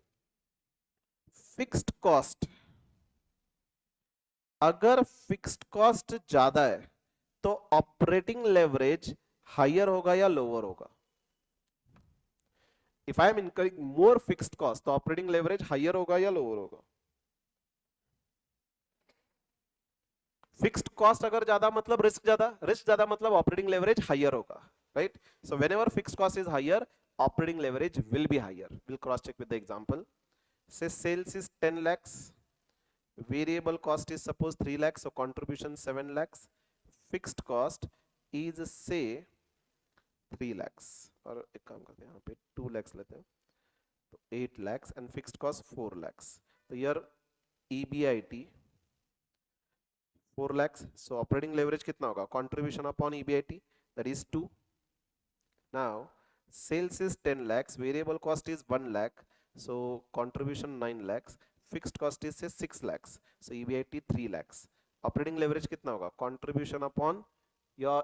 fixed cost, अगर fixed cost ज्यादा है तो operating leverage हायर होगा या लोअर होगा? If I M incurring more fixed cost तो ऑपरेटिंग लेवरेज हायर होगा या लोअर होगा? फिक्स्ड कॉस्ट अगर ज्यादा मतलब रिस्क ज्यादा मतलब ऑपरेटिंग लेवरेज हायर होगा, right? So whenever fixed cost is higher, operating leverage will be higher. We'll cross check with the example. Say sales is 10 lakhs, variable cost is suppose 3 lakhs, so contribution 7 lakhs, fixed cost is say 3 lakhs, और एक काम करते हैं यहाँ पे 2 lakhs लेते हैं, तो 8 lakhs and fixed cost 4 lakhs. तो your EBIT 4 lakhs, so operating leverage कितना होगा, contribution upon EBIT, that is 2. Now sales is 10 lakhs, variable cost is 1 lakh, so contribution 9 lakhs, fixed cost is say 6 lakhs, so EBIT 3 lakhs. Operating leverage कितना होगा, contribution upon your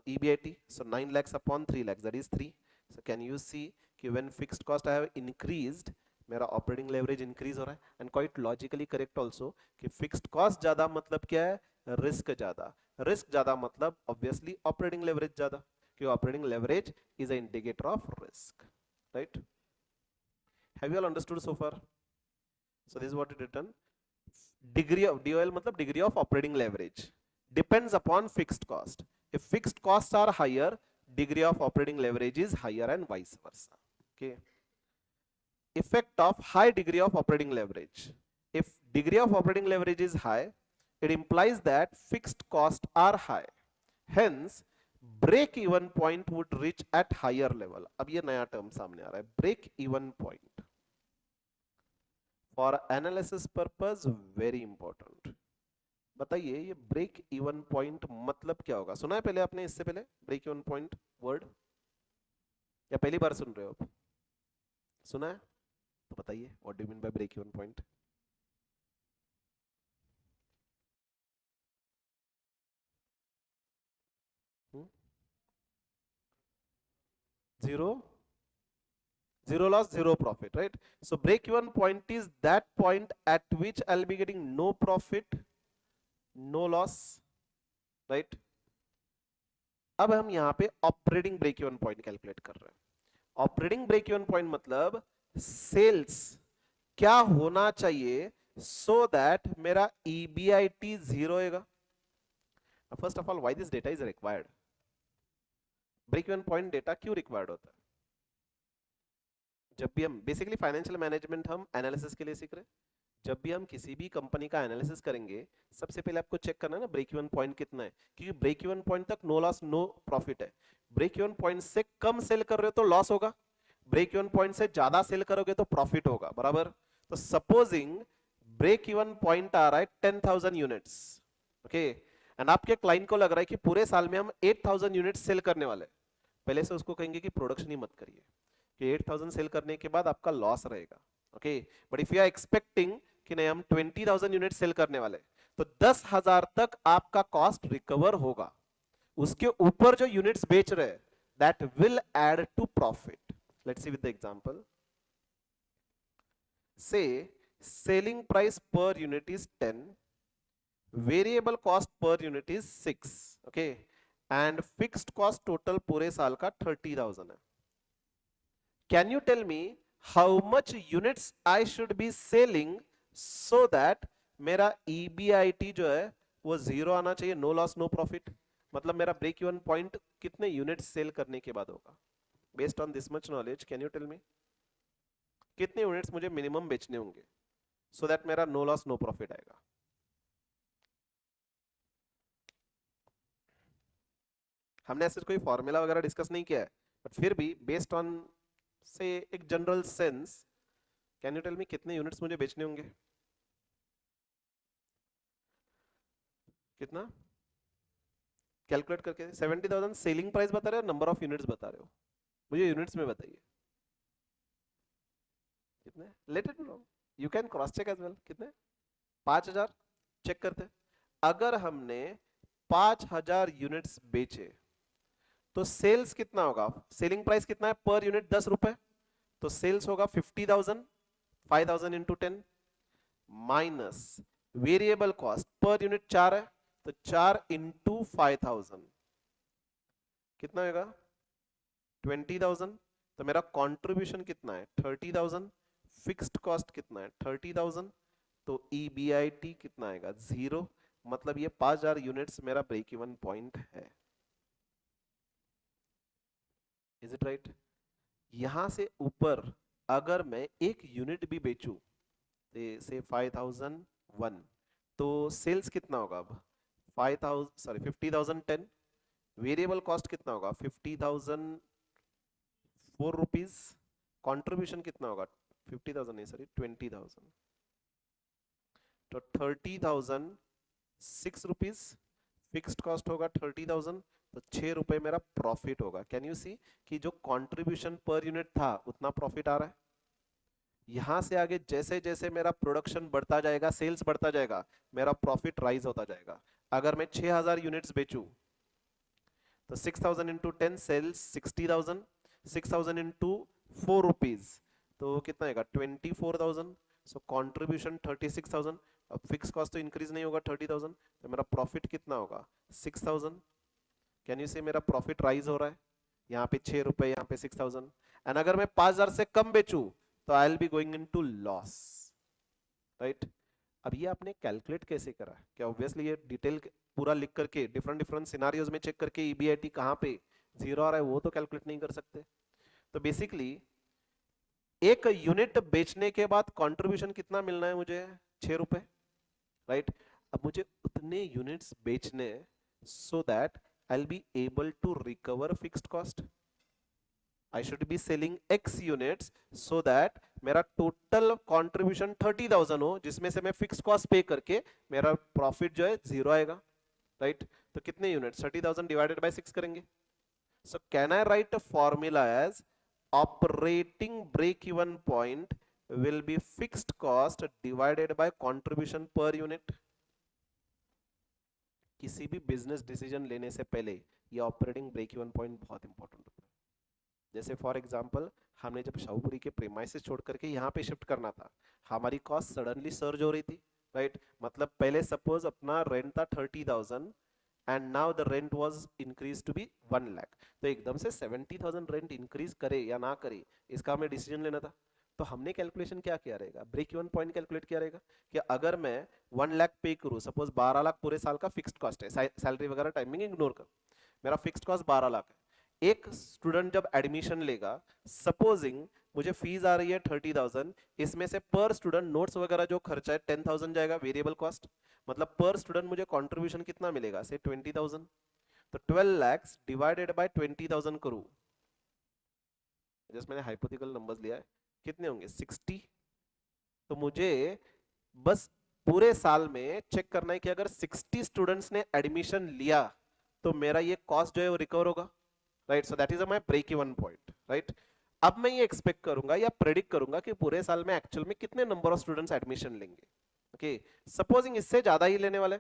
EBIT, so 9 lakhs upon 3 lakhs, that is 3. So can you see कि when fixed cost I have increased, मेरा operating leverage increase हो रहा है, and quite logically correct also कि fixed cost ज़्यादा मतलब क्या है, risk ज़्यादा, risk ज़्यादा मतलब obviously operating leverage ज़्यादा, कि operating leverage is an indicator of risk, right? Have you all understood so far? So this is what it written. Degree of DOL मतलब degree of operating leverage depends upon fixed cost. If fixed costs are higher, degree of operating leverage is higher and vice versa. Okay. Effect of high degree of operating leverage. If degree of operating leverage is high, it implies that fixed costs are high. Hence, break even point would reach at higher level. अब ये नया term सामने आ रहा है, break even point. For analysis purpose, very important. बताइए ये break even point मतलब क्या होगा, सुना है पहले आपने इससे पहले ब्रेक इवन पॉइंट वर्ड, या पहली बार सुन रहे हो आप, सुना है तो बताइए what do you mean by break even point. zero loss, zero profit, right? So break even point is that point at which I'll be getting no profit, no loss, right? अब हम यहाँ पे operating break even point calculate कर रहे हैं. Operating break even point मतलब sales क्या होना चाहिए so that मेरा EBIT 0 होगा. First of all why this data is required, break even point data क्यों रिक्वायर्ड होता है. जब भी हम बेसिकली फाइनेंशियल मैनेजमेंट हम एनालिसिस के लिए सीख रहे हैं, जब भी हम किसी भी कंपनी का एनालिसिस करेंगे सबसे पहले आपको चेक करना है ना ब्रेक इवन पॉइंट कितना है, क्योंकि ब्रेक इवन पॉइंट तक नो लॉस नो प्रॉफिट है. ब्रेक इवन पॉइंट से कम सेल कर रहे हो तो लॉस होगा, ब्रेक इवन पॉइंट से ज्यादा सेल करोगे तो प्रॉफिट होगा, बराबर. तो सपोजिंग ब्रेक इवन पॉइंट आ रहा है 10,000 यूनिट्स, ओके, एंड आपके क्लाइंट को लग रहा है कि पूरे साल में हम 8,000 यूनिट्स सेल करने वाले, पहले से उसको कहेंगे कि प्रोडक्शन ही मत करिए कि 8,000 सेल करने के बाद आपका लॉस रहेगा, okay. But if you are expecting कि नहीं हम 20,000 यूनिट सेल करने वाले, तो 10,000 तक आपका कॉस्ट रिकवर होगा, उसके ऊपर जो यूनिट्स बेच रहे हैं that will add to profit. Let's see with the example. Say selling price per unit is 10, variable cost per unit is 6, okay, and fixed cost total पूरे साल का 30,000 है. Can you tell me how much units I should be selling so that मेरा EBIT जो है वो 0 आना चाहिए, नो लॉस नो प्रॉफिट. मतलब मेरा ब्रेक इवन पॉइंट कितने यूनिट्स सेल करने के बाद होगा. Based on this much knowledge can you tell me कितने यूनिट्स मुझे मिनिमम बेचने होंगे सो दैट मेरा नो लॉस नो प्रॉफिट आएगा. हमने ऐसे कोई फॉर्मूला वगैरह डिस्कस नहीं किया है, बट फिर भी बेस्ड ऑन से एक general sense can you tell me कितने यूनिट्स मुझे बेचने होंगे. कितना कैलकुलेट करके 70,000 सेलिंग प्राइस बता रहे हो, नंबर ऑफ यूनिट्स बता रहे हो, मुझे यूनिट्स में बताइए कितने. Let it know, you can cross check as well. कितने 5,000 चेक करते. अगर हमने 5,000 यूनिट्स बेचे तो सेल्स कितना होगा, सेलिंग प्राइस कितना है पर यूनिट 10 रुपए, तो सेल्स होगा 50,000, 5,000 into 10 minus variable cost per unit 4 है तो 4 इंटू 5,000 कितना होगा 20,000. तो मेरा कंट्रीब्यूशन कितना है 30,000, फिक्स्ड कॉस्ट कितना है 30,000, तो EBIT कितना आएगा 0. मतलब ये 5,000 यूनिट्स मेरा ब्रेक इवन पॉइंट है. Is it right? यहां से ऊपर अगर मैं एक यूनिट भी बेचूं, से 5001, तो सेल्स कितना होगा अब? 50,010। वेरिएबल कॉस्ट कितना होगा? 50,004 रुपीज। कंट्रीब्यूशन कितना होगा? 50,000 नहीं, सॉरी 20,000, तो 30,006 रुपीज। फिक्स्ड कॉस्ट होगा 30,000, तो 6 रुपए मेरा प्रॉफिट होगा। कैन यू सी कि जो कंट्रीब्यूशन पर यूनिट था उतना प्रॉफिट आ रहा है। यहां से आगे जैसे जैसे मेरा प्रोडक्शन बढ़ता जाएगा, सेल्स बढ़ता जाएगा, मेरा प्रॉफिट राइज होता जाएगा। अगर मैं 6,000 यूनिट्स बेचूं, तो 6,000 इंटू 10 सेल्स 60,000, 6,000 इंटू 4 रुपीज, तो कितना आएगा? 24,000। सो कॉन्ट्रीब्यूशन 36,000। अब फिक्स कॉस्ट तो इंक्रीज नहीं होगा 30,000, तो मेरा प्रॉफिट कितना होगा? 6,000। कैन यू से मेरा प्रॉफिट राइज हो रहा है? यहाँ पे 6 रुपए, यहाँ पे 6,000। एंड अगर मैं 5,000 से कम बेचूं, तो आई will be going into loss, right? अब ये आपने कैलकुलेट कैसे करा? क्या ऑब्वियसली ये डिटेल पूरा लिख करके डिफरेंट डिफरेंट सिनारियोज में चेक करके ईबीआईटी कहाँ पे जीरो आ रहा है वो तो कैलकुलेट नहीं कर सकते। तो बेसिकली एक यूनिट बेचने के बाद कंट्रीब्यूशन कितना मिलना है मुझे? 6 रुपए, राइट? अब मुझे उतने यूनिट्स बेचने so that I will be able to recover fixed cost. I should be selling X units so that मेरा टोटल कंट्रीब्यूशन 30,000 हो, जिसमें से मैं फिक्स कॉस्ट पे करके मेरा प्रॉफिट जो है जीरो आएगा, राइट? तो कितने यूनिट्स? 30,000 डिवाइडेड बाय 6 करेंगे। So can I write a formula as operating break even point will be fixed cost divided by contribution per unit? किसी भी बिजनेस डिसीजन लेने से पहले ये ऑपरेटिंग ब्रेक इवन पॉइंट बहुत इंपॉर्टेंट होता है। जैसे फॉर एग्जांपल, हमने जब शाहपुरी के प्रीमाइसेस छोड़ करके यहाँ पे शिफ्ट करना था, हमारी कॉस्ट सडनली सर्ज हो रही थी, राइट? मतलब पहले सपोज अपना रेंट था 30,000 and now the rent was increase to be 1 lakh, तो एकदम से 70,000 रेंट इंक्रीज करे या ना करे, इसका हमें डिसीजन लेना था। तो हमने कैलकुलेशन क्या किया रहेगा? ब्रेक इवन पॉइंट कैलकुलेट किया रहेगा कि अगर मैं 1 लाख पे करूँ, सपोज 12 लाख पूरे साल का फिक्स्ड कॉस्ट है, सैलरी वगैरह टाइमिंग इग्नोर कर, मेरा फिक्स्ड कॉस्ट 12 लाख है। एक स्टूडेंट जब एडमिशन लेगा, सपोजिंग मुझे फीस आ रही है 30,000, इसमें से पर स्टूडेंट नोट्स वगैरह जो खर्चा है 10,000 जाएगा वेरिएबल कॉस्ट, मतलब पर स्टूडेंट मुझे कंट्रीब्यूशन कितना मिलेगा? से 20,000। तो 12 lakhs डिवाइडेड बाय 20,000 करूं, जस्ट मैंने हाइपोथेटिकल नंबर्स लिया है, कितने होंगे? 60। तो मुझे बस पूरे साल में चेक करना है कि अगर 60 स्टूडेंट्स ने एडमिशन लिया तो मेरा ये कॉस्ट जो है वो रिकवर होगा, right? So that is my break even point, right? अब मैं ये एक्सपेक्ट करूंगा या प्रेडिक्ट करूंगा कि पूरे साल में एक्चुअल में कितने नंबर ऑफ स्टूडेंट्स एडमिशन लेंगे। ओके, सपोजिंग इससे ज्यादा ही लेने वाले,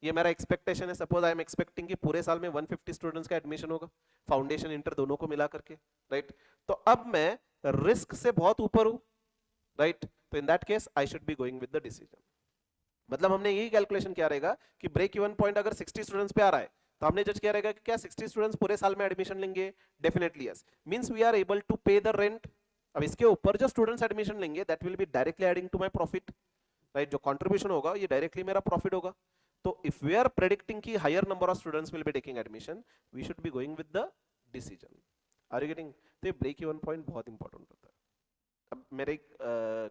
ये मेरा एक्सपेक्टेशन है। सपोज आई एम एक्सपेक्टिंग कि पूरे साल में 150 स्टूडेंट्स का एडमिशन होगा, फाउंडेशन इंटर दोनों को मिला करके, राइट? तो अब मैं रिस्क से बहुत ऊपर हूं, राइट? तो in that case I should be going with the decision. मतलब हमने यही कैलकुलेशन किया रहेगा कि ब्रेक इवन पॉइंट अगर 60 स्टूडेंट्स पे आ रहा है, तो हमने जज किया रहेगा कि क्या 60 स्टूडेंट्स पूरे साल में एडमिशन लेंगे? Definitely yes, means we are able to pay the rent. अब इसके ऊपर जो स्टूडेंट्स एडमिशन लेंगे that will be directly adding to my profit, right? जो कंट्रीब्यूशन होगा ये डायरेक्टली मेरा प्रॉफिट होगा। तो इफ वी आर प्रेडिक्टिंग कि higher number of students will be taking admission, we should be going with the decision. Are you getting? तो ये break even point बहुत इंपॉर्टेंट होता है। अब मेरे एक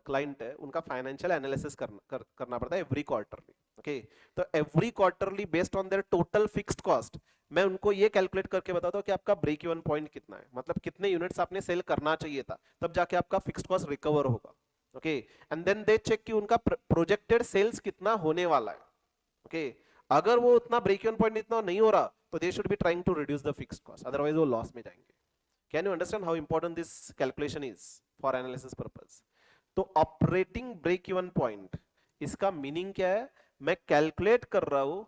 क्लाइंट है, उनका फाइनेंशियल एनालिसिस करना पड़ता है एवरी क्वार्टरली। ओके, तो every quarterly based on their total fixed cost मैं उनको ये कैलकुलेट करके बताता हूँ कि आपका ब्रेक इवन पॉइंट कितना है, मतलब कितने यूनिट्स आपने सेल करना चाहिए था, तब जाके आपका फिक्स्ड कॉस्ट रिकवर होगा। Okay, and then they check कि उनका प्रोजेक्टेड सेल्स कितना होने वाला है। ओके, अगर वो उतना ब्रेक इवन पॉइंट इतना नहीं हो रहा, तो they should be trying to reduce the fixed cost, otherwise वो लॉस में जाएंगे। Can you understand how important this calculation is for analysis purpose? तो ऑपरेटिंग ब्रेक इवन पॉइंट, इसका मीनिंग क्या है? मैं कैलकुलेट कर रहा हूं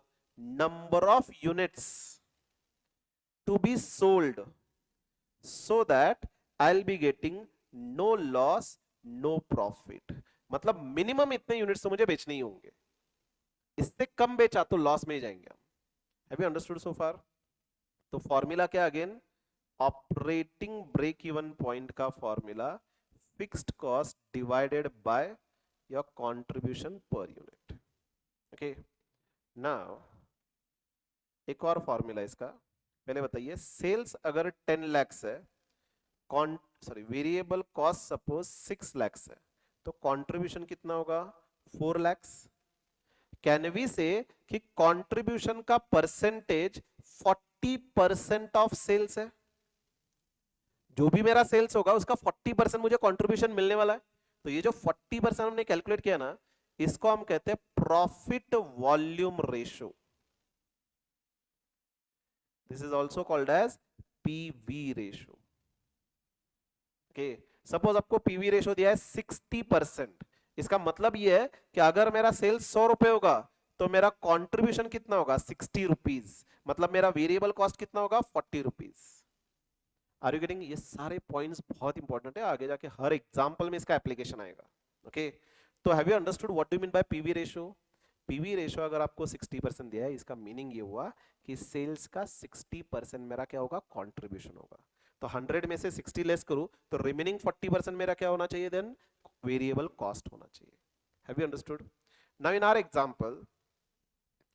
number of units to be sold so that I will be getting no loss no profit. मतलब minimum इतने यूनिट्स तो मुझे बेचने ही होंगे, इससे कम बेचा तो लॉस में ही जाएंगे हम। Have you understood so far? तो फॉर्मूला क्या again? Operating break even point का formula fixed cost divided by your contribution per unit. Okay, now एक और फॉर्मूला इसका, पहले बताइए, सेल्स अगर 10 lakhs है वेरिएबल कॉस्ट सपोज 6 lakhs है, तो कंट्रीब्यूशन कितना होगा 4 lakhs. कैन वी से कि कंट्रीब्यूशन का परसेंटेज 40% ऑफ सेल्स है, जो भी मेरा सेल्स होगा उसका 40% मुझे कंट्रीब्यूशन मिलने वाला है. तो ये जो 40% हमने कैलकुलेट किया ना, इसको हम कहते हैं profit volume ratio. This is also called as PV ratio. Okay, suppose आपको पीवी रेशो दिया है 60%. इसका मतलब ये है कि अगर मेरा सेल्स 100 रुपए होगा तो मेरा कंट्रीब्यूशन कितना होगा 60 रुपीज, मतलब मेरा वेरिएबल कॉस्ट कितना होगा 40 रुपीज. Are you getting? ये सारे पॉइंट्स बहुत इंपॉर्टेंट है, आगे जाके हर एग्जांपल में इसका एप्लीकेशन आएगा. ओके, तो have you understood what do you mean bye PV ratio? PV ratio अगर आपको 60% दिया है, इसका मीनिंग ये हुआ कि सेल्स का 60% मेरा क्या होगा कंट्रीब्यूशन होगा. तो 100 में से 60 लेस करूं तो रिमेनिंग 40% मेरा क्या होना चाहिए? देन वेरिएबल कॉस्ट होना चाहिए. Have you understood? Now in our example,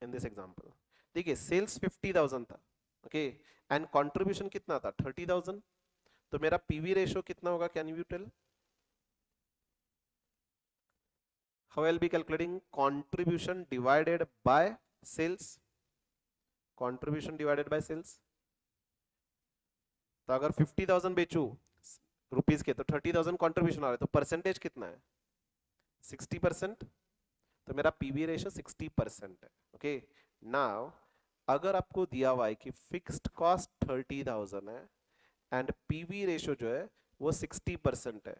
in this example देखिए सेल्स 50,000 था. ओके, एंड कंट्रीब्यूशन कितना था 30,000. तो मेरा पीवी रेशो कितना होगा? Can you tell? How I'll be calculating contribution divided by sales? Contribution divided by sales. तो अगर 50,000 बेचू रुपीज के तो 30,000 कंट्रीब्यूशन आ रहा है, तो परसेंटेज कितना है 60%. तो मेरा पीवी रेशो 60% है. ओके, नाउ अगर आपको दिया हुआ है कि फिक्स्ड कॉस्ट 30,000 है एंड पीवी रेशो जो है वो 60% है,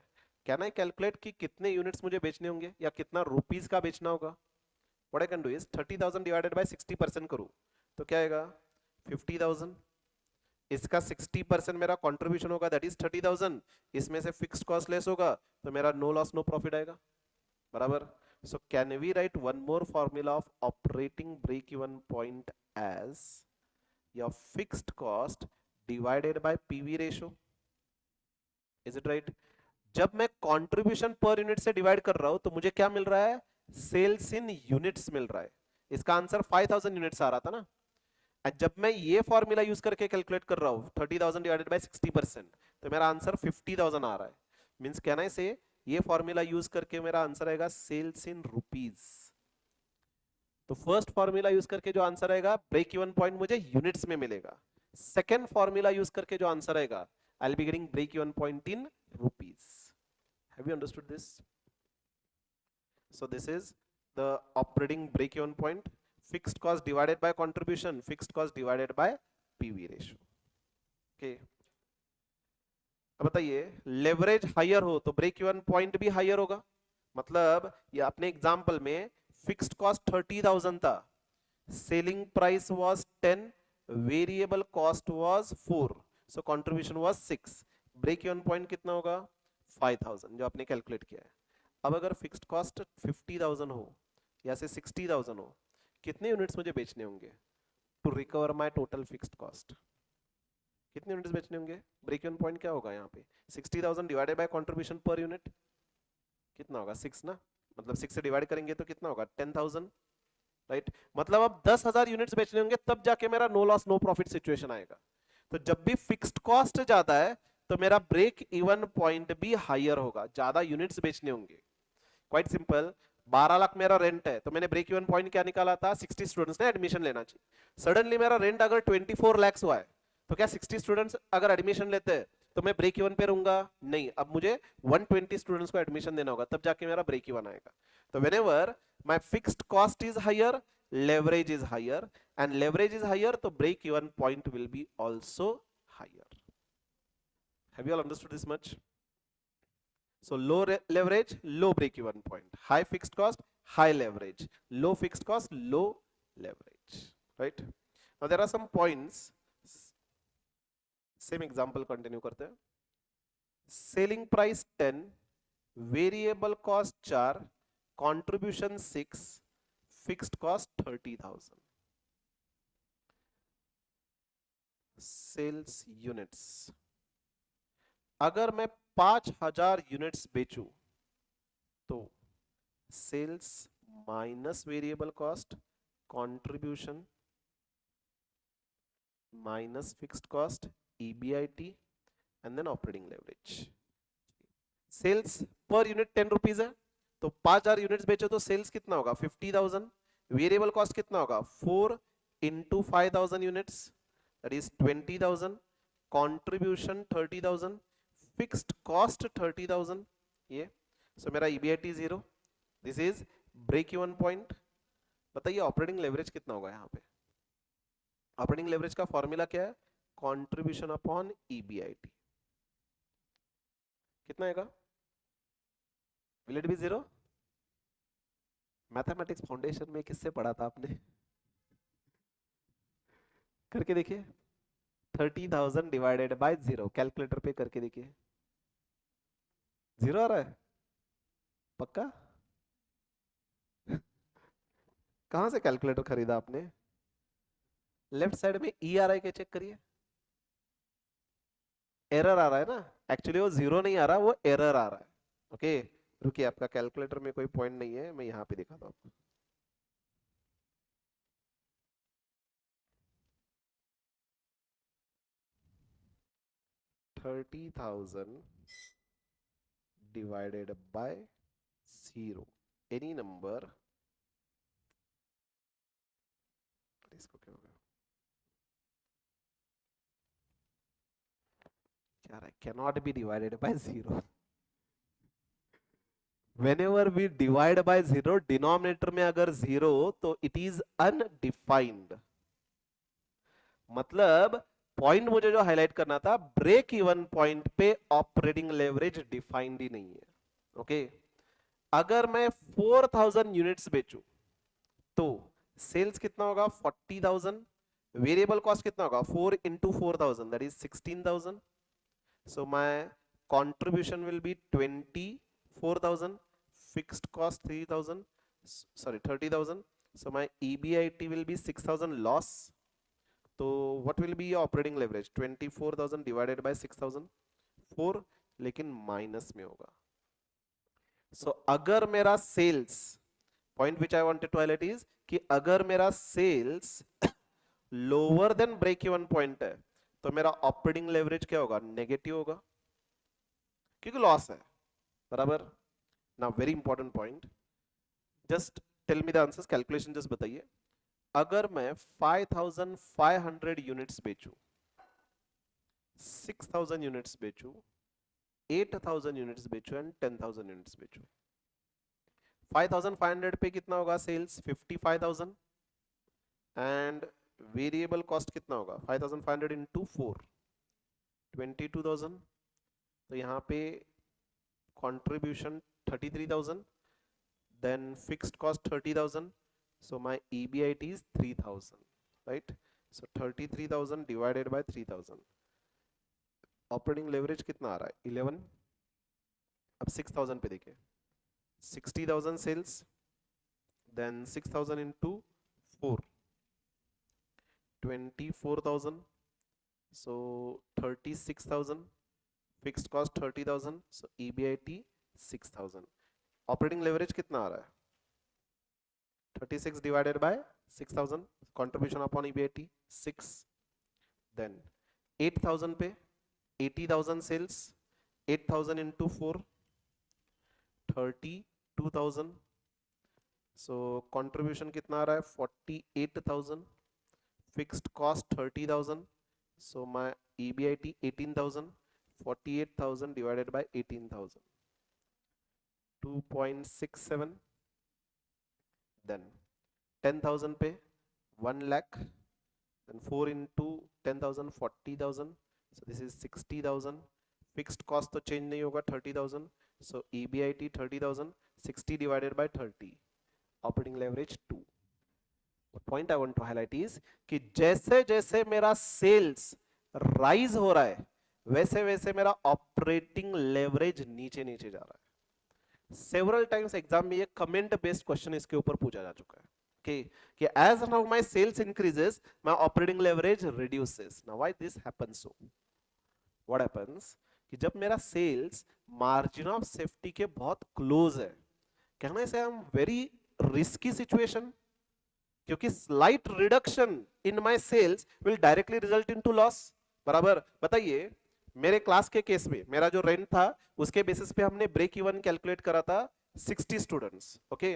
कैन आई कैलकुलेट कि कितने यूनिट्स मुझे बेचने होंगे या कितना रुपीस का बेचना होगा? What I can do is 30,000 divided by 60% करूं तो क्या आएगा 50,000. इसका 60% मेरा कंट्रीब्यूशन होगा, दैट इज 30,000. इसमें से फिक्स्ड कॉस्ट लेस होगा तो मेरा नो लॉस नो प्रॉफिट आएगा. बराबर. So can we write one more formula of operating break even point as your fixed cost divided by PV ratio? Is it right? जब मैं contribution per unit से divide कर रहा हूं तो मुझे क्या मिल रहा है? सेल्स इन यूनिट्स मिल रहा है. इसका आंसर 5,000 यूनिट्स आ रहा था ना. जब मैं ये फॉर्मूला यूज करके कैलकुलेट कर रहा हूं 30,000 डिवाइडेड बाय 60%, तो मेरा आंसर 50,000 आ रहा है. मींस कैन आई से ये फॉर्मूला यूज करके मेरा आंसर आएगा सेल्स इन रुपीज. तो फर्स्ट फॉर्मूला यूज करके जो आंसर आएगा ब्रेक इवन पॉइंट मुझे यूनिट्स में मिलेगा. सेकेंड फॉर्मूला यूज करके जो आंसर आएगा I will be getting break even point in rupees. Have you understood this? So this is the operating break-even point. Fixed cost divided by contribution, fixed cost divided by PV ratio. Okay. अब बताइए leverage higher हो तो break even point भी higher होगा. मतलब ये अपने example में फिक्स्ड कॉस्ट 30,000 था, selling price was 10, variable cost was 4, so contribution was 6. Break even point कितना होगा 5,000 जो आपने कैलकुलेट किया है. अब अगर फिक्स्ड कॉस्ट 50,000 हो या से 60,000 हो, कितने यूनिट्स मुझे बेचने होंगे to recover my total fixed cost? कितने यूनिट्स बेचने होंगे? ब्रेक इवन पॉइंट क्या होगा यहाँ पे 60,000 divided by contribution per unit कितना होगा 6 ना, मतलब 6 से डिवाइड करेंगे तो कितना होगा 10,000. राइट, मतलब अब 10,000 यूनिट्स बेचने होंगे तब जाके मेरा no loss no profit situation आएगा. तो जब भी फिक्स्ड कॉस्ट ज्यादा है तो मेरा ब्रेक इवन पॉइंट भी हायर होगा, ज्यादा यूनिट्स बेचने होंगे. Quite simple. 12 लाख मेरा रेंट है तो मैंने ब्रेक इवन पॉइंट क्या निकाला था 60 स्टूडेंट्स ने एडमिशन लेना चाहिए. सडनली मेरा रेंट अगर 24 lakhs हुआ है तो क्या 60 स्टूडेंट्स अगर एडमिशन लेते हैं तो मैं ब्रेक इवन पे रहूंगा? नहीं, अब मुझे 120 स्टूडेंट्स को एडमिशन देना होगा तब जाके मेरा ब्रेक इवन आएगा. तो whenever my fixed cost is higher, leverage is higher, and leverage is higher तो break even point will be also higher. Have you all understood this much? So low leverage, low break even point. High fixed cost, high leverage. Low fixed cost, low leverage. Right? Now there are some points. Same example continue करते हैं. Selling price 10, variable cost 4, contribution 6, fixed cost 30,000. Sales units. अगर मैं 5,000 units बेचूं तो sales minus variable cost, contribution minus fixed cost EBIT and then operating leverage. Sales per unit 10 rupees है, तो 5000 units बेचो तो सेल्स कितना होगा 50,000। वेरिएबल कॉस्ट कितना होगा 4 into 5000 units, that is 20,000। Contribution 30,000, fixed cost 30,000। ये सो मेरा EBIT 0, this is break even point. बताइए ऑपरेटिंग लेवरेज कितना होगा यहाँ पे। ऑपरेटिंग लेवरेज का फॉर्मूला क्या है, कंट्रीब्यूशन अपॉन ईबीआईटी। कितना आएगा, will it B 0? Mathematics foundation में किससे पढ़ा था आपने, करके देखिए। 30,000 डिवाइडेड बाय 0, कैलकुलेटर पे करके देखिए। 0 आ रहा है पक्का? कहां से कैलकुलेटर खरीदा आपने? लेफ्ट साइड में ई आ रहा है क्या, चेक करिए। एरर आ रहा है ना, एक्चुअली वो 0 नहीं आ रहा, वो एरर आ रहा है। ओके रुकिए, आपका कैलकुलेटर में कोई पॉइंट नहीं है, मैं यहाँ पे दिखाता हूँ आपको। 30,000 divided by 0, any number, इसको क्या हो गया, क्या रहा है, cannot be divided by 0। whenever we divide by 0, denominator में अगर 0 तो इट इज अनडिफाइंड। मतलब पॉइंट मुझे जो हाईलाइट करना था, ब्रेक इवन पॉइंट पे ऑपरेटिंग लेवरेज डिफाइंड ही नहीं है। ओके अगर मैं 4,000 यूनिट्स बेचूं तो सेल्स कितना होगा 40,000, वेरिएबल कॉस्ट कितना होगा 4 into 4,000, that is 16,000। So my contribution will be 24,000, fixed cost 3,000, sorry 30,000, so my EBIT will be 6,000 loss। तो what will be your operating leverage, 24,000 divided by 6,000, 4, लेकिन माइनस में होगा। सो अगर मेरा sales, point which I wanted to highlight is कि अगर मेरा sales lower than break even point है तो मेरा ऑपरेटिंग लेवरेज क्या होगा, नेगेटिव होगा, क्योंकि लॉस है, बराबर। Now very important point, just tell me the answers, calculation just बताइए। अगर मैं 5,500 यूनिट्स बेचूं, 6,000 यूनिट्स बेचूं, 8,000 यूनिट्स बेचूं एंड 10,000 यूनिट्स बेचूं, 5,500 पे कितना होगा सेल्स 55,000 एंड वेरिएबल कॉस्ट कितना होगा 5,500 इंटू 4, 22,000। तो यहाँ पे contribution 33,000, then fixed cost 30,000, so my EBIT is 3,000, right? So 33,000 divided by 3,000, operating leverage कितना आ रहा है 11। अब 6,000 पे देखिए, 60,000 sales, then 6,000 into 4, 24,000, so 36,000, fixed cost 30,000, so EBIT 6,000। Operating leverage कितना आ रहा है 36 divided by 6,000, contribution upon EBIT 6, then 8,000 पे 80,000 sales, 8,000 into 4, 32,000, so contribution कितना आ रहा है 48,000, fixed cost 30,000, so my EBIT 18,000, 48,000 divided by 18,000, 2.67, then 10,000 पे 1 lakh, then 4 into 10,000 40,000, so this is 60,000, fixed cost तो change नहीं होगा 30,000, so EBIT 30,000, 60 divided by 30, operating leverage 2। The point I want to highlight is कि जैसे जैसे मेरा sales rise हो रहा है वैसे वैसे मेरा operating leverage नीचे नीचे जा रहा है। सेवरल टाइम्स एग्जाम में ये कमेंट बेस्ड क्वेश्चन इसके ऊपर पूछा जा चुका है कि as now my sales increases my operating leverage reduces। now why this happens, so what happens कि जब मेरा सेल्स मार्जिन ऑफ सेफ्टी के बहुत क्लोज है, कहने से हम वेरी रिस्की सिचुएशन, क्योंकि slight reduction in my sales will directly result into loss, बराबर। बताइए मेरे क्लास के केस में मेरा जो रेंट था उसके बेसिस पे हमने ब्रेक इवन कैलकुलेट करा था 60 स्टूडेंट्स, ओके।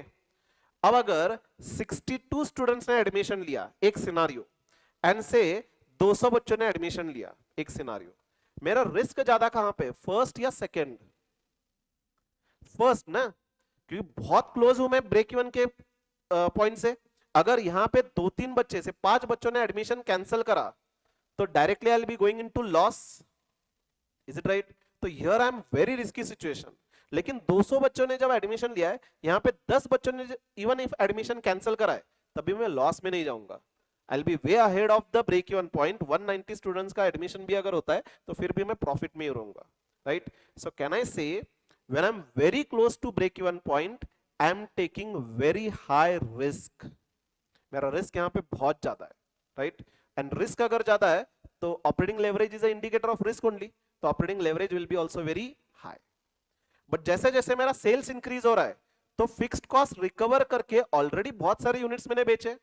अब अगर 62 स्टूडेंट्स ने एडमिशन लिया, एक सिनारियो, एंड से 200 बच्चों ने एडमिशन लिया, एक सिनारियो, मेरा रिस्क ज्यादा कहां पे, फर्स्ट या सेकंड? फर्स्ट ना, क्योंकि बहुत क्लोज हूं मैं ब्रेक इवन के पॉइंट से। अगर यहां पे 2-3 बच्चे से 5 बच्चों ने एडमिशन कैंसिल करा तो directly I will be going into loss, is it right? तो here I am very risky situation. लेकिन 200 बच्चों ने जब एडमिशन लिया है, यहां पे 10 बच्चों ने इवन इफ एडमिशन कैंसिल करा है, तभी मैं लॉस में नहीं जाऊंगा। I will be way ahead of the break even point. 190 students का एडमिशन भी अगर होता है तो फिर भी मैं प्रॉफिट में ही रहूंगा, राइट? सो कैन आई से when I'm very close to break even point, I'm taking very high risk. मेरा रिस्क यहाँ पे बहुत ज्यादा है, राइट? एंड रिस्क अगर ज्यादा है तो operating leverage is a indicator of risk only, तो operating leverage will be also very high. But जैसे जैसे मेरा सेल्स इंक्रीज हो रहा है तो फिक्स्ड कॉस्ट रिकवर करके ऑलरेडी बहुत सारे यूनिट्स मैंने बेचे,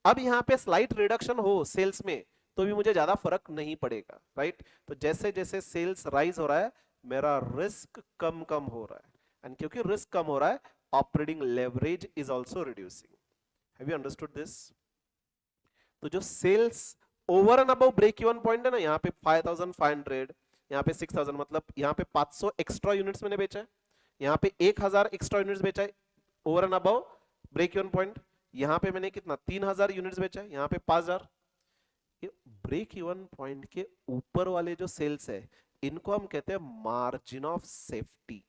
अब यहाँ पे स्लाइट रिडक्शन हो सेल्स में तो भी मुझे ज्यादा फर्क नहीं पड़ेगा, राइट? तो जैसे जैसे सेल्स राइज हो रहा है मेरा रिस्क कम कम हो रहा है, एंड क्योंकि रिस्क कम हो रहा है operating leverage is also reducing. Have you understood this? तो जो sales over and above break even point है ना, यहाँ पे 5500, यहाँ पे 6000, मतलब यहाँ पे 500 एक्स्ट्रा यूनिट्स मैंने बेचा है, यहाँ पे 1000 एक्स्ट्रा यूनिट्स बेचा है over and above break even point, यहाँ पे मैंने कितना 3000 यूनिट्स बेचा है, यहाँ पे 5000। ये ब्रेक इवन पॉइंट के ऊपर वाले जो सेल्स है इनको हम कहते हैं margin of safety.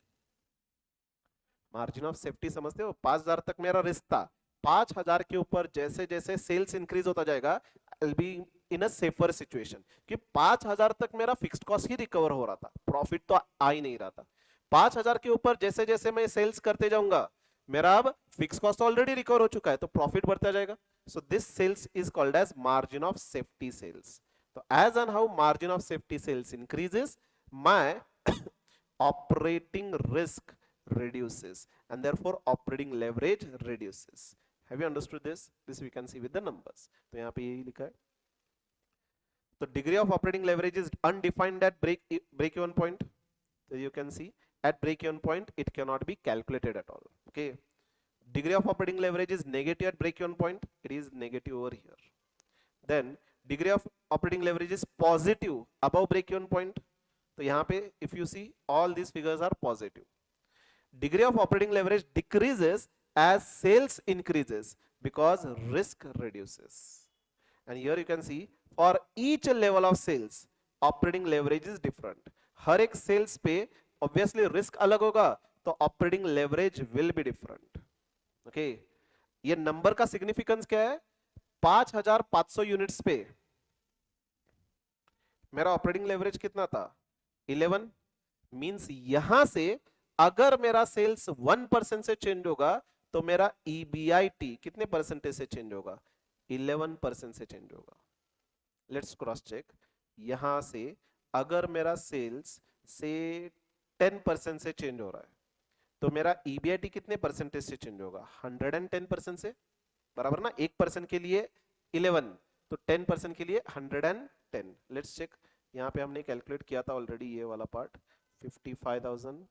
Margin of safety समझते हो? 5000 तक मेरा रिस्क था, 5000 के ऊपर जैसे जैसे सेल्स इंक्रीज होता जाएगा आई will be in a safer situation, कि 5000 तक मेरा फिक्स्ड कॉस्ट ही रिकवर हो रहा था, प्रॉफिट तो आ ही नहीं रहा था। 5000 के ऊपर जैसे जैसे मैं सेल्स करते जाऊंगा मेरा अब फिक्स कॉस्ट ऑलरेडी रिकवर हो चुका है तो प्रॉफिट बढ़ता जाएगा। So this sales is called as margin of safety sales. तो as and how margin of safety sales increases, my operating risk reduces and therefore operating leverage reduces. Have you understood this? This we can see with the numbers. तो यहाँ पे यही लिखा है। तो degree of operating leverage is undefined at break even point. So you can see at break even point it cannot be calculated at all. Okay. Degree of operating leverage is negative at break even point. It is negative over here. Then degree of operating leverage is positive above break even point. तो यहाँ पे if you see all these figures are positive. Degree of operating leverage decreases as sales increases because risk reduces. And here you can see for each level of sales operating leverage is different. हर एक sales पे obviously risk अलग होगा तो operating leverage will be different. Okay, ये number का significance क्या है? 5500 units पे मेरा ऑपरेटिंग लेवरेज कितना था? 11। मींस यहां से अगर मेरा सेल्स 1% से चेंज होगा तो मेरा ईबीआईटी कितने परसेंटेज से चेंज होगा? 11% से चेंज होगा। Let's cross check. यहां से अगर मेरा सेल्स से 10% से चेंज हो रहा है तो मेरा ईबीआईटी कितने परसेंटेज से चेंज होगा? 110% से, बराबर ना? 1% के लिए 11 तो 10% के लिए 110। Let's check. यहाँ पे हमने कैलकुलेट किया था ऑलरेडी ये वाला part. 55,000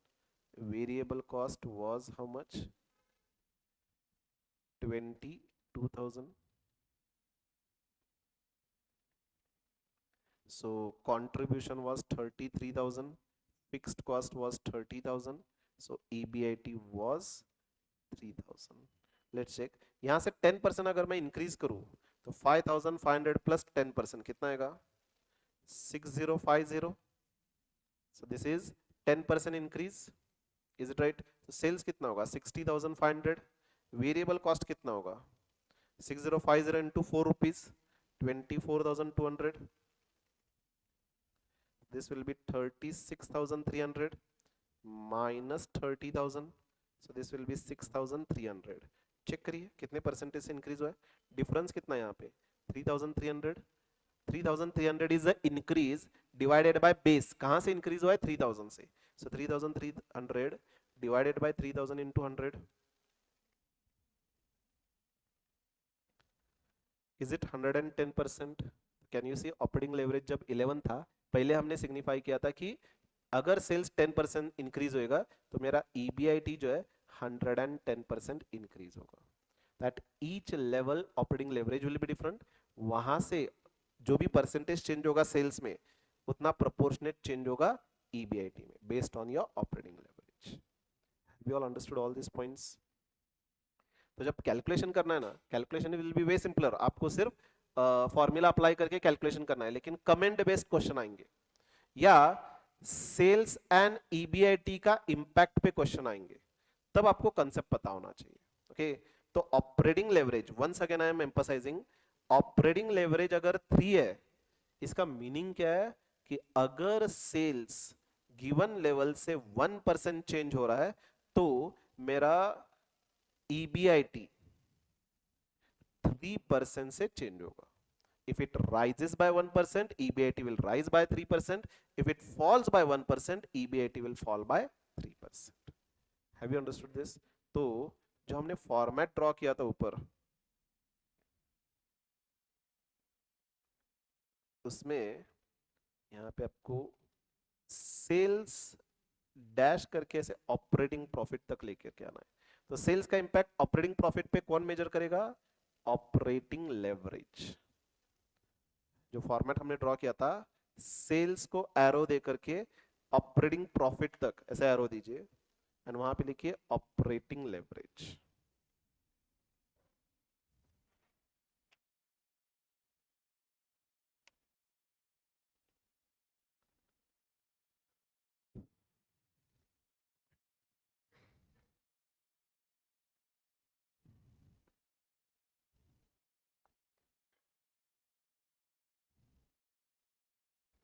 variable cost was how much? 22,000. So contribution was 33,000, fixed cost was 30,000, so EBIT was 3,000. Let's check. यहाँ से 10% अगर मैं इंक्रीज करूं तो 5,500 प्लस 10% कितना आएगा? 6050. So this is 10% increase. Is it right? तो सेल्स कितना होगा? 60,500. वेरिएबल कॉस्ट कितना होगा? 6050 into 4 rupees, 24,200. This will be 36,300 minus 30,000. So this will be 6,300. Check करिए कितने परसेंटेज से इंक्रीज हुआ है। डिफरेंस कितना है यहाँ पे? 3,300. 3,300 is the increase divided by base. कहां से इंक्रीज हुआ है? 3,000 से। So 3,300 divided by 3,000 into 100. Is it 110%? Can you see operating leverage जब 11 था, पहले हमने सिग्निफाई किया था कि अगर सेल्स 10% इंक्रीज होएगा तो मेरा EBIT जो है 110% इंक्रीज होगा. That each level operating leverage will be different. वहां से जो भी परसेंटेज चेंज होगा सेल्स में, उतना प्रोपोर्शनेट चेंज होगा EBIT में, based on your operating leverage. We all understood all this points. तो जब कैलकुलेशन करना है ना, calculation will be way simpler. आपको सिर्फ फॉर्मूला अप्लाई करके कैलकुलेशन करना है, लेकिन कमेंट बेस्ड क्वेश्चन आएंगे या सेल्स एंड EBIT का इंपैक्ट पे क्वेश्चन आएंगे, तब आपको कंसेप्ट पता होना चाहिए. ओके तो operating leverage, once again I am emphasising, operating leverage अगर 3 है, इसका मीनिंग क्या है कि अगर सेल्स गिवन लेवल से 1% चेंज हो रहा है तो मेरा EBIT 3% से चेंज होगा. If it rises by 1%, EBIT will rise by 3%. If it falls by 1%, EBIT will fall by 3%. Have you understood this? तो जो हमने फॉर्मेट ड्रॉ किया था ऊपर, उसमें यहाँ पे आपको सेल्स डैश करके ऐसे ऑपरेटिंग प्रॉफिट तक लेकर के आना है. तो सेल्स का इंपैक्ट ऑपरेटिंग प्रॉफिट पे कौन मेजर करेगा? Operating leverage. जो फॉर्मेट हमने ड्रॉ किया था, सेल्स को एरो दे करके ऑपरेटिंग प्रॉफिट तक ऐसे एरो दीजिए एंड वहां पे लिखिए ऑपरेटिंग लेवरेज.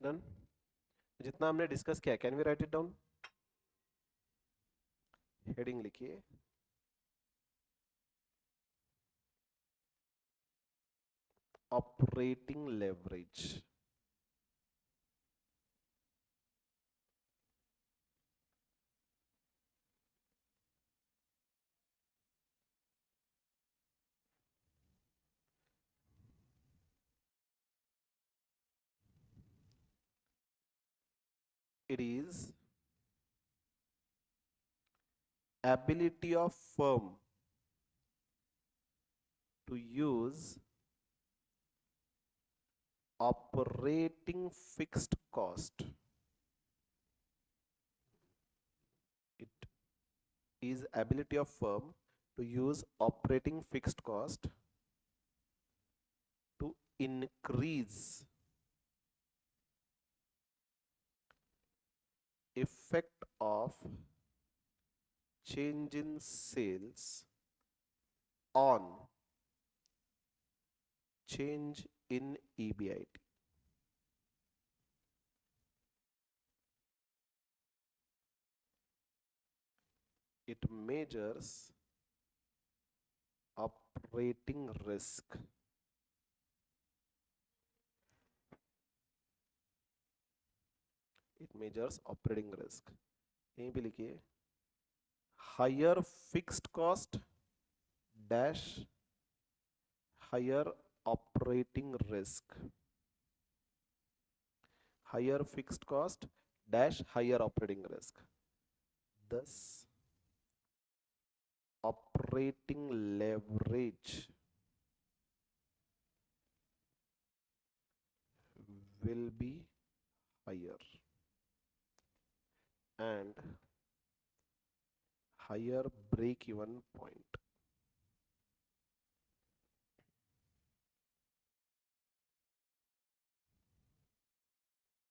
डन. जितना हमने डिस्कस किया, can we write it down? Heading लिखिए operating leverage. It is ability of firm to use operating fixed cost. It is ability of firm to use operating fixed cost to increase effect of change in sales on change in EBIT. It measures operating risk. It measures operating risk. यहीं पे लिखिए higher fixed cost dash higher operating risk. Higher fixed cost dash higher operating risk. Thus, operating leverage will be higher and higher break-even point.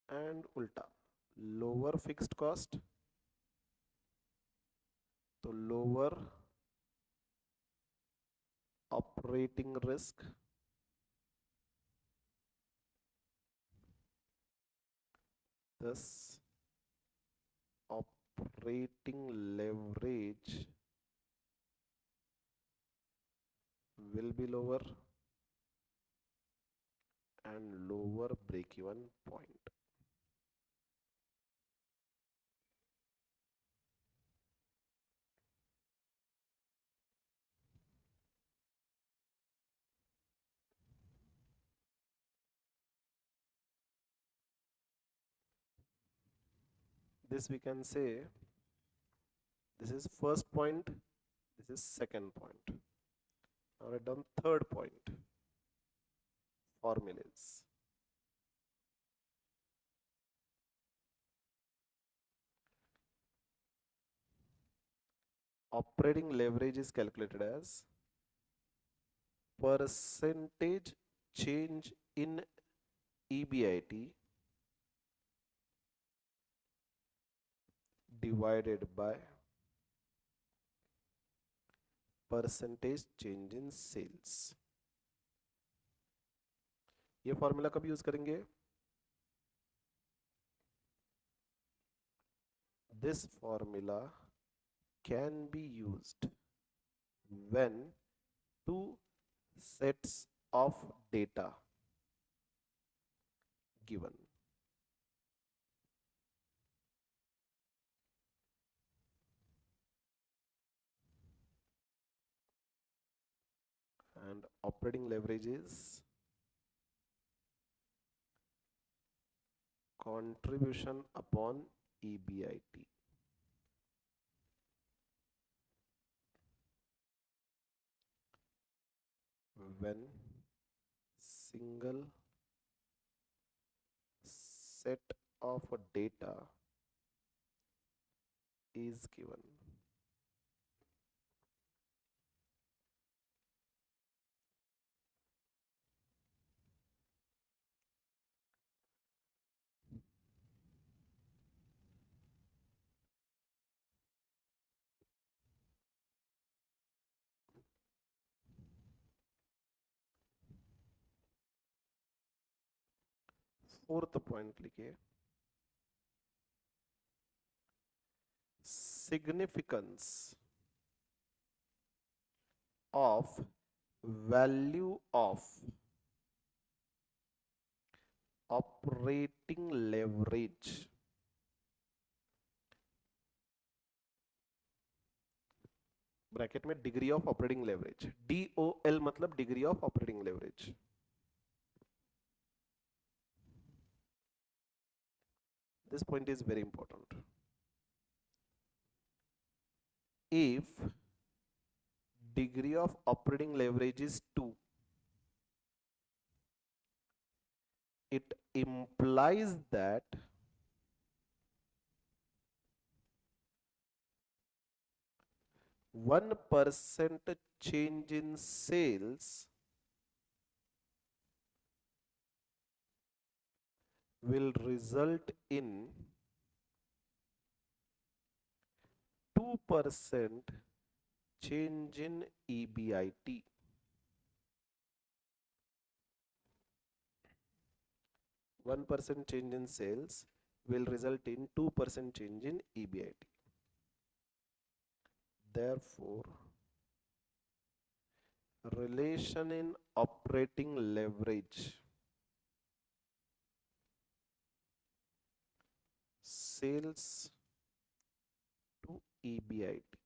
And ulta, lower fixed cost तो lower operating risk, thus operating leverage will be lower and lower break-even point. this we can say this is first point, this is second point. Now write down third point, formulas. Operating leverage is calculated as percentage change in EBIT divided by percentage change in sales. ये formula कब use करेंगे? This formula can be used when two sets of data given. And operating leverage is contribution upon EBIT. When single set of data is given. Fourth point लिखिए, significance of value of operating leverage bracket में degree of operating leverage, DOL मतलब degree of operating leverage. This point is very important. If degree of operating leverage is 2, it implies that 1% change in sales will result in 2% change in EBIT. One percent change in sales will result in 2% change in EBIT. Therefore, relation in operating leverage sales to EBIT,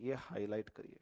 ये highlight करिए.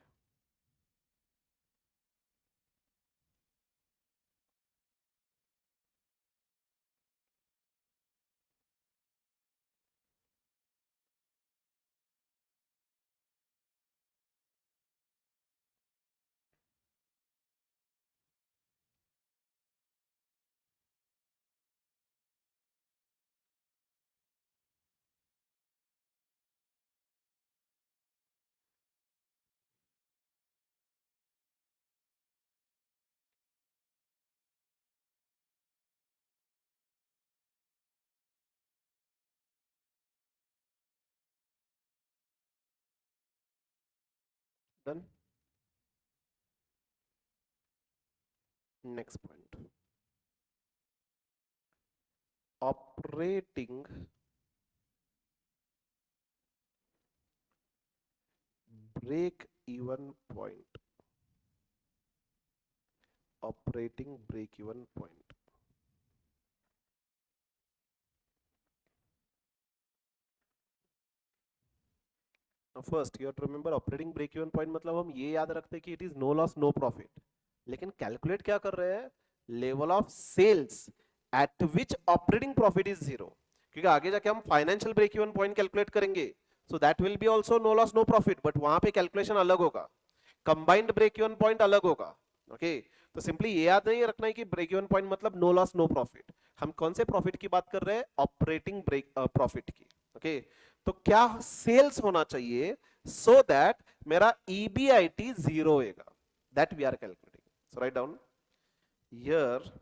Done. Next point, operating break even point. Operating break even point. Now first you have to remember operating break even point मतलब हम ये याद रखते हैं कि it is no loss no profit, लेकिन कैलकुलेट क्या कर रहे हैं? Level of sales at which operating profit is 0. क्योंकि आगे जाके हम financial break even point calculate करेंगे, so that will be also no loss no profit, but वहां पे कैलकुलेशन अलग होगा, कंबाइंड ब्रेक इवन पॉइंट अलग होगा। ओके, तो सिंपली ये याद नहीं रखना है कि ब्रेक इवन पॉइंट मतलब नो लॉस नो प्रॉफिट। हम कौन से प्रॉफिट की बात कर रहे हैं? ऑपरेटिंग ब्रेक प्रॉफिट की। ओके, तो क्या सेल्स होना चाहिए सो दैट मेरा ईबीआईटी जीरो होएगा, that we are calculating. So right down here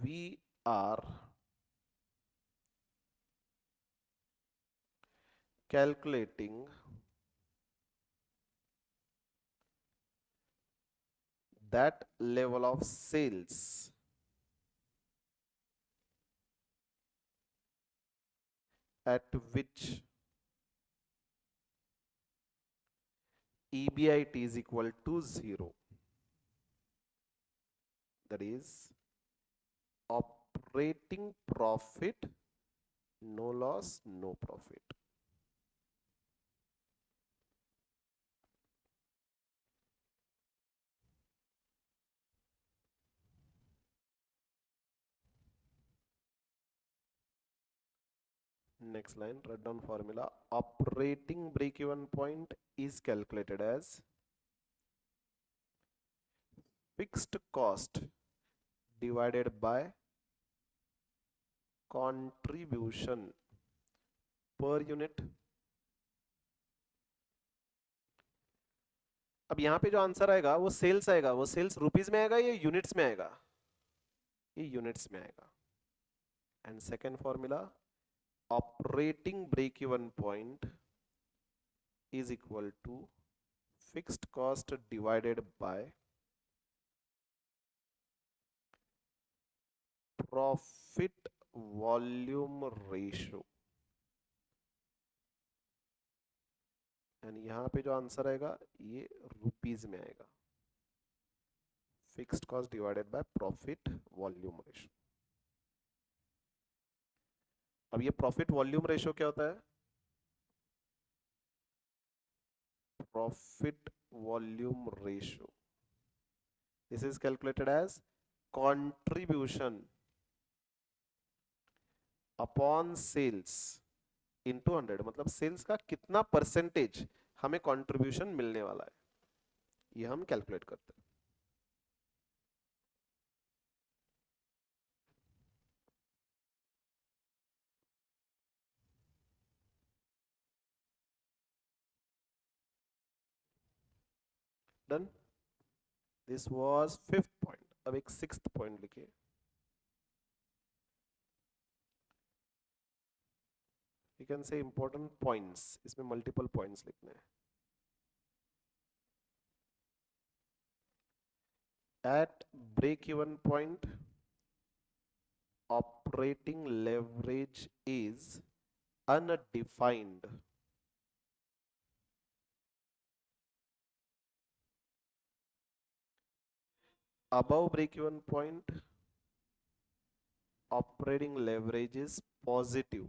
we are calculating that level of sales at which EBIT is equal to 0. That is operating profit, no loss, no profit. Next line, write down formula. Operating break-even point is calculated as fixed cost divided by contribution per unit. अब यहाँ पे जो answer आएगा वो sales आएगा, वो sales rupees में आएगा या यूनिट्स में आएगा? ये यूनिट्स में आएगा। And second formula, operating break even point is equal to fixed cost divided by profit volume ratio। And यहाँ पे जो आंसर आएगा ये रुपीज में आएगा, fixed cost divided by profit volume ratio. अब ये प्रॉफिट वॉल्यूम रेशियो क्या होता है? Profit volume ratio, this is calculated as contribution upon sales into 100, मतलब सेल्स का कितना परसेंटेज हमें कंट्रीब्यूशन मिलने वाला है, ये हम कैलकुलेट करते हैं। Done, this was fifth point. अब एक सिक्स्थ पॉइंट लिखिए। You can say important points, इसमें मल्टीपल पॉइंट्स लिखने हैं। At break even point operating leverage is undefined. Above break-even point, operating leverage is positive.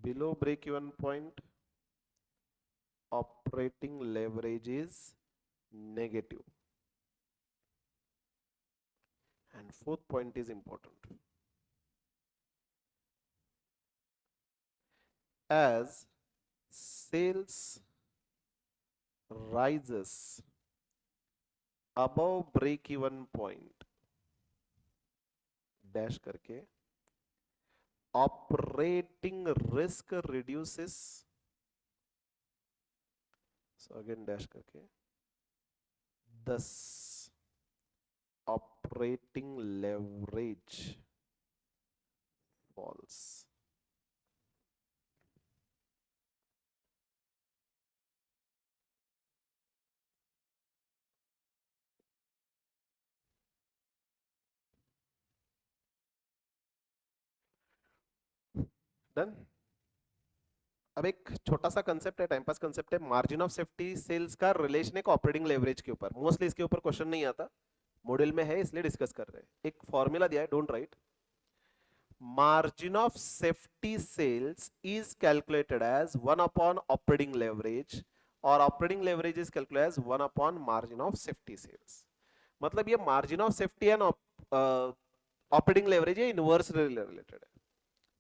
Below break-even point, operating leverage is negative. And fourth point is important. As sales rises above break-even point, dash करके, operating risk reduces, so again dash करके, thus operating leverage falls. Done. अब एक छोटा सा concept है, time pass concept है, margin of safety sales का relation है ऑपरेटिंग लेवरेज के ऊपर। मोस्टली इसके ऊपर क्वेश्चन नहीं आता, मॉड्यूल में है इसलिए डिस्कस कर रहे हैं। एक फॉर्मूला दिया है, don't write. Margin of safety sales is calculated as 1 upon operating leverage और operating leverage is calculated as 1 upon margin of safety sales. मतलब ये margin of safety and operating leverage ये इनवर्सली रिलेटेड है।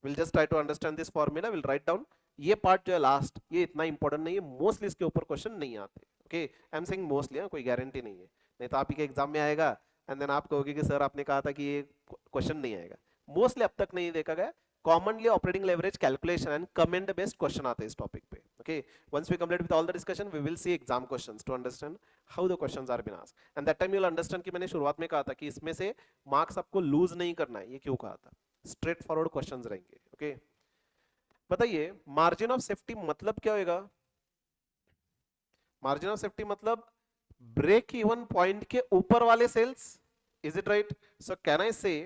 Will just try to understand this formula, will write down. ये part जो है last, ये इतना इंपॉर्टेंट नहीं है, मोस्टली इसके ऊपर क्वेश्चन नहीं आते। Okay, I am saying mostly, कोई गारंटी नहीं है, नहीं तो आप ही के एग्जाम में आएगा एंड देन आप कहोगे कि सर आपने कहा था कि ये क्वेश्चन नहीं आएगा। मोस्टली अब तक नहीं देखा गया। Commonly operating leverage calculation and comment based question आते हैं इस टॉपिक पे। Okay, once we complete with all the discussion we will see exam questions to understand how the questions are been asked and that time you will understand कि मैंने शुरुआत में कहा था कि इसमें से मार्क्स आपको लूज नहीं करना है। ये क्यों कहा था? स्ट्रेट फॉरवर्ड क्वेश्चंस रहेंगे। ओके, बताइए मार्जिन ऑफ सेफ्टी मतलब क्या होगा? मार्जिन ऑफ सेफ्टी मतलब ब्रेक इवन पॉइंट के ऊपर वाले sales. Is it right? So can I say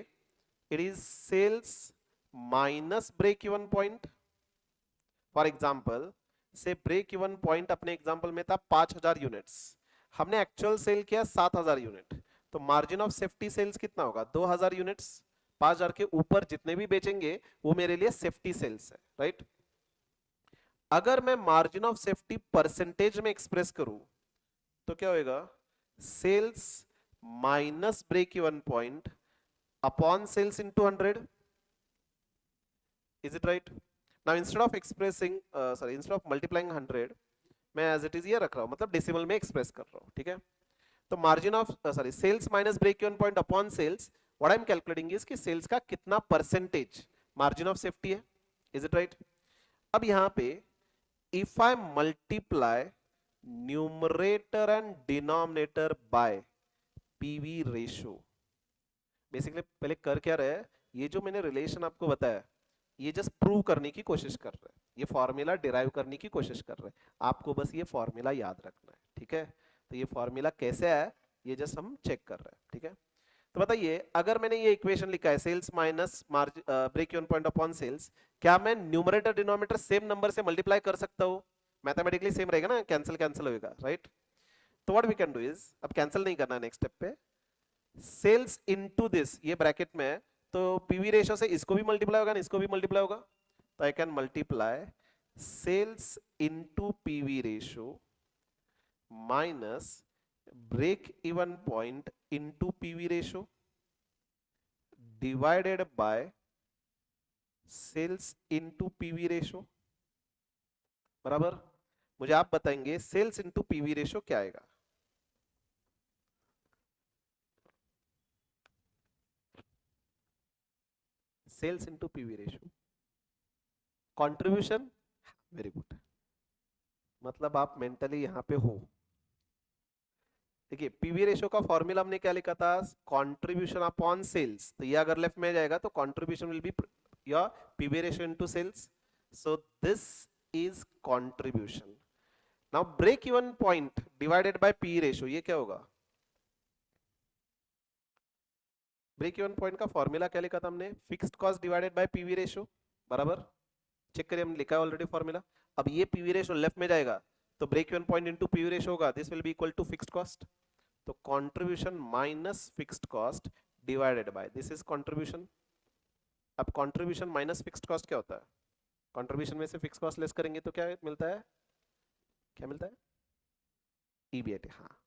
it is sales minus break even point. For example say break even point अपने example में था 5000 यूनिट्स, हमने एक्चुअल सेल किया 7000 unit, तो मार्जिन ऑफ सेफ्टी सेल्स कितना होगा? 2000 यूनिट्स। 5000 के ऊपर जितने भी बेचेंगे वो मेरे लिए सेफ्टी सेल्स है, राइट? अगर मैं मार्जिन ऑफ सेफ्टी परसेंटेज में एक्सप्रेस करूं तो क्या होएगा? Sales minus break even point upon sales into 100। Is it right? Now instead of expressing instead of multiplying 100 मैं एज इट इज ये रख रहा हूं, मतलब डेसिमल में एक्सप्रेस कर रहा हूं, ठीक है? तो margin of sales minus break even point upon sales, what I am calculating is कि सेल्स का कितना परसेंटेज मार्जिन ऑफ सेफ्टी है। Is it right? अब यहां पे if I multiply numerator and denominator by PV ratio, basically पहले कर क्या रहा है, ये जो मैंने रिलेशन आपको बताया ये जस्ट प्रूव करने की कोशिश कर रहा है, ये फॉर्मूला डिराइव करने की कोशिश कर रहा है। आपको बस ये फॉर्मूला याद रखना है, ठीक है? तो ये फॉर्मूला कैसे है ये जस्ट हम चेक कर रहे हैं, ठीक है? तो बताइए अगर मैंने ये इक्वेशन लिखा है sales minus break even point upon sales, क्या मैं न्यूमरेटर डिनोमिनेटर सेम नंबर से मल्टीप्लाई कर सकता हूं? मैथमेटिकली सेम रहेगा ना, कैंसिल कैंसिल होएगा, राइट? तो what we can do is, अब कैंसिल नहीं करना नेक्स्ट स्टेप पे, सेल्स इनटू दिस, ये ब्रैकेट में है तो पीवी रेशियो से इसको भी मल्टीप्लाई होगा ना, इसको भी मल्टीप्लाई होगा, तो I can multiply sales into PV ratio minus break even point into PV ratio divided by sales into PV ratio, बराबर? मुझे आप बताएंगे सेल्स इनटू पीवी रेशियो क्या आएगा? Sales into PV ratio, contribution. Very good, मतलब आप mentally यहां पे हो। देखिए पीवी रेशियो का फॉर्मूला हमने क्या लिखा था? कंट्रीब्यूशन अपॉन सेल्स, तो ये अगर लेफ्ट में जाएगा तो contribution will be your PV ratio into sales, so this is contribution. Now break even point divided by P ratio, ये क्या होगा? ब्रेक इवन पॉइंट का फॉर्मूला क्या लिखा था हमने? Fixed cost divided by PV ratio, बराबर? चेक करिए, हमने लिखा है ऑलरेडी फॉर्मूला। अब ये पीवी रेशियो लेफ्ट में जाएगा तो break even point into PV ratio होगा, this will be equal to fixed cost, तो contribution minus fixed cost divided by this is contribution. अब कंट्रीब्यूशन माइनस फिक्स्ड कॉस्ट क्या होता है? कंट्रीब्यूशन में से फिक्स्ड कॉस्ट लेस करेंगे तो क्या मिलता है? क्या मिलता है? ईबीआईटी। हाँ,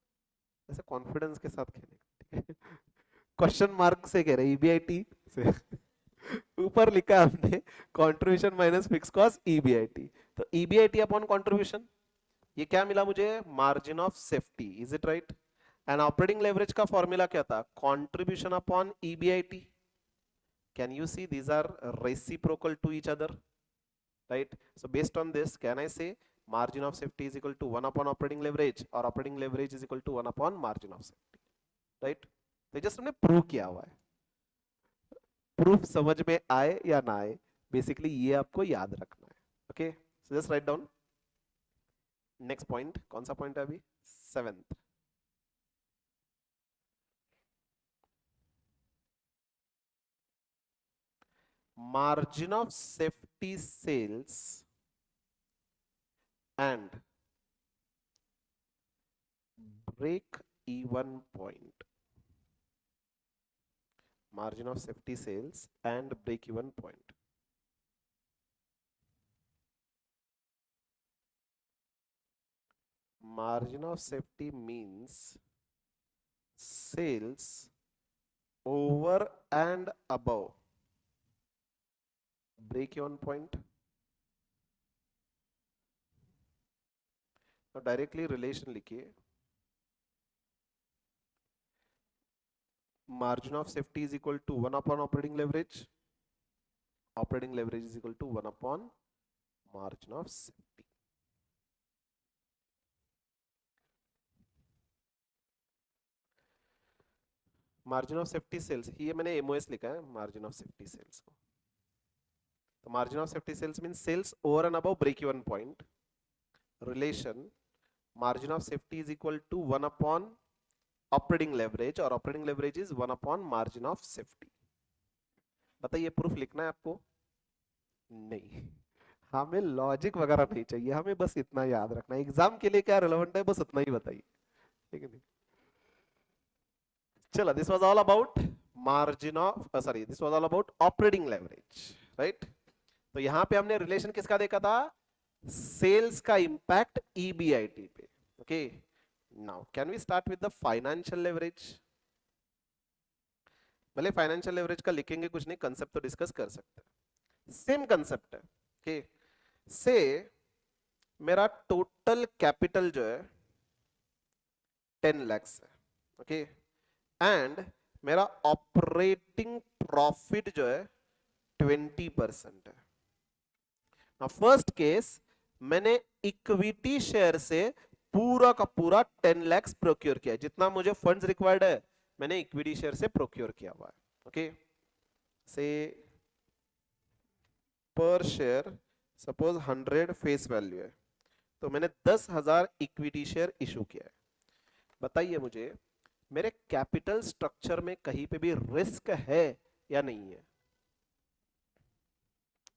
ऐसे कॉन्फिडेंस के साथ खेलें, ठीक है? क्वेश्चन मार्क से कह रहे ईबीआईटी से ऊपर लिखा हमने contribution minus fix cost EBIT, तो ईबीआईटी अपॉन कंट्रीब्यूशन, ये क्या मिला मुझे? Margin of safety. Is it right? And operating leverage का फॉर्मूला क्या था? Contribution upon EBIT. Can you see these are reciprocal to each other, right? So based on this can I say margin of safety is equal to 1 upon operating leverage or operating leverage is equal to 1 upon margin of safety, right? तो just हमने prove किया हुआ है। Proof समझ में आए या ना आए, बेसिकली ये आपको याद रखना है। Okay, so just write down. Next point कौन सा पॉइंट है अभी? 7th। Margin of safety sales and break even point, margin of safety sales and break even point. margin of safety means sales over and above break even point. Now directly relation लिखिए, margin of safety is equal to 1 upon operating leverage. Operating leverage is equal to 1 upon margin of safety. Margin of safety sales, ये मैंने MOS लिखा है margin of safety sales को. तो margin of safety sales mean sales over and above break even point. Relation margin of safety is equal to 1 upon operating leverage, और operating leverage is 1 upon margin of safety. बताइए proof लिखना है आपको? नहीं, हमें logic वगैरह नहीं चाहिए, हमें बस इतना याद रखना है. एग्जाम के लिए क्या रिलेवेंट है बस उतना ही बताइए, ठीक है? चलो, this was all about margin of this was all about operating leverage, right? तो यहां पे हमने रिलेशन किसका देखा था? सेल्स का इंपैक्ट ईबीआईटी पे. Okay, now can we start with the financial leverage? भले फाइनेंशियल लेवरेज का लिखेंगे कुछ नहीं, कंसेप्ट तो डिस्कस कर सकते हैं. सेम कंसेप्ट है. ओके, से मेरा टोटल कैपिटल जो है 10 लाख है. ओके, एंड मेरा ऑपरेटिंग प्रॉफिट जो है 20% है. नाउ फर्स्ट केस, मैंने इक्विटी शेयर से पूरा का पूरा 10 लाख प्रोक्योर किया. जितना मुझे फंड्स रिक्वायर्ड है मैंने इक्विटी शेयर से प्रोक्योर किया हुआ है. ओके, से पर शेयर सपोज 100 फेस वैल्यू है, तो मैंने 10,000 इक्विटी शेयर इशू किया है. बताइए मुझे, मेरे कैपिटल स्ट्रक्चर में कहीं पे भी रिस्क है या नहीं है?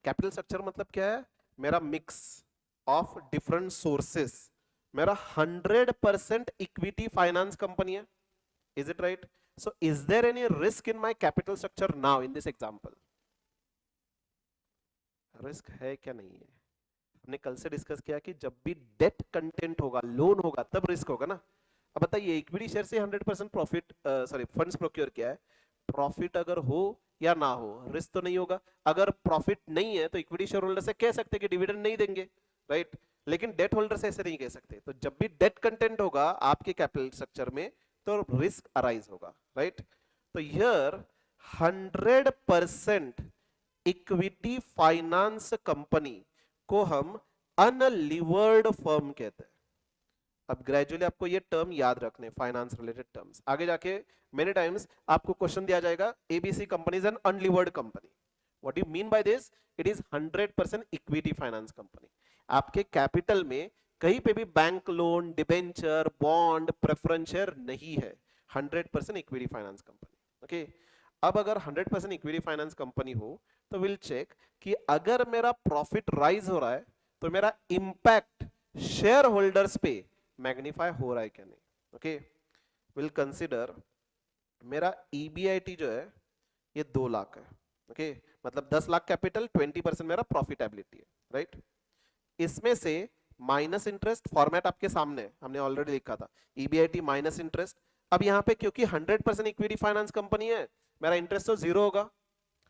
कैपिटल स्ट्रक्चर मतलब क्या है? मेरा मिक्स ऑफ डिफरेंट सोर्सेस. मेरा 100% इक्विटी फाइनेंस कंपनी है. Is it right? So is there any risk in my capital structure now in this example? Risk है क्या नहीं है? हमने कल से डिस्कस किया कि जब भी डेट कंटेंट होगा, लोन होगा, तब रिस्क होगा ना. अब बताइए, इक्विटी शेयर से 100% प्रॉफिट फंड्स प्रोक्योर किया है, प्रॉफिट अगर हो या ना हो, रिस्क तो नहीं होगा. अगर प्रॉफिट नहीं है तो इक्विटी शेयर होल्डर से कह सकते कि डिविडेंड नहीं देंगे, राइट? लेकिन डेट होल्डर से ऐसे नहीं कह सकते. तो जब भी डेट कंटेंट होगा आपके कैपिटल स्ट्रक्चर में तो रिस्क अराइज होगा, राइट? तो हियर 100% इक्विटी फाइनेंस कंपनी को हम अनलीवर्ड फर्म कहते हैं. अब ग्रेजुअली आपको ये टर्म याद रखने, फाइनेंस रिलेटेड टर्म्स. आगे जाके मेनी टाइम्स आपको क्वेश्चन दिया जाएगा, ABC company is an unlevered company. What you mean by this? It is 100% equity finance company. आपके कैपिटल में कहीं पे भी bank loan, debenture, bond, preference share नहीं है. 100% इक्विटी फाइनेंस कंपनी. ओके, अब अगर 100% इक्विटी फाइनेंस कंपनी हो तो विल चेक कि अगर मेरा प्रॉफिट राइज हो रहा है तो मेरा इंपैक्ट शेयर होल्डर्स पे मैग्नीफाई हो रहा है क्या नहीं. ओके, विल कंसिडर मेरा ईबीआईटी जो है ये 2 लाख है. ओके, मतलब 10 लाख कैपिटल, 20% मेरा प्रॉफिटेबिलिटी है, राइट? इसमें से माइनस इंटरेस्ट, फॉर्मेट आपके सामने है, हमने ऑलरेडी लिखा था, ईबीआईटी माइनस इंटरेस्ट. अब यहां पे क्योंकि 100% इक्विटी फाइनेंस कंपनी है, मेरा इंटरेस्ट तो 0 होगा,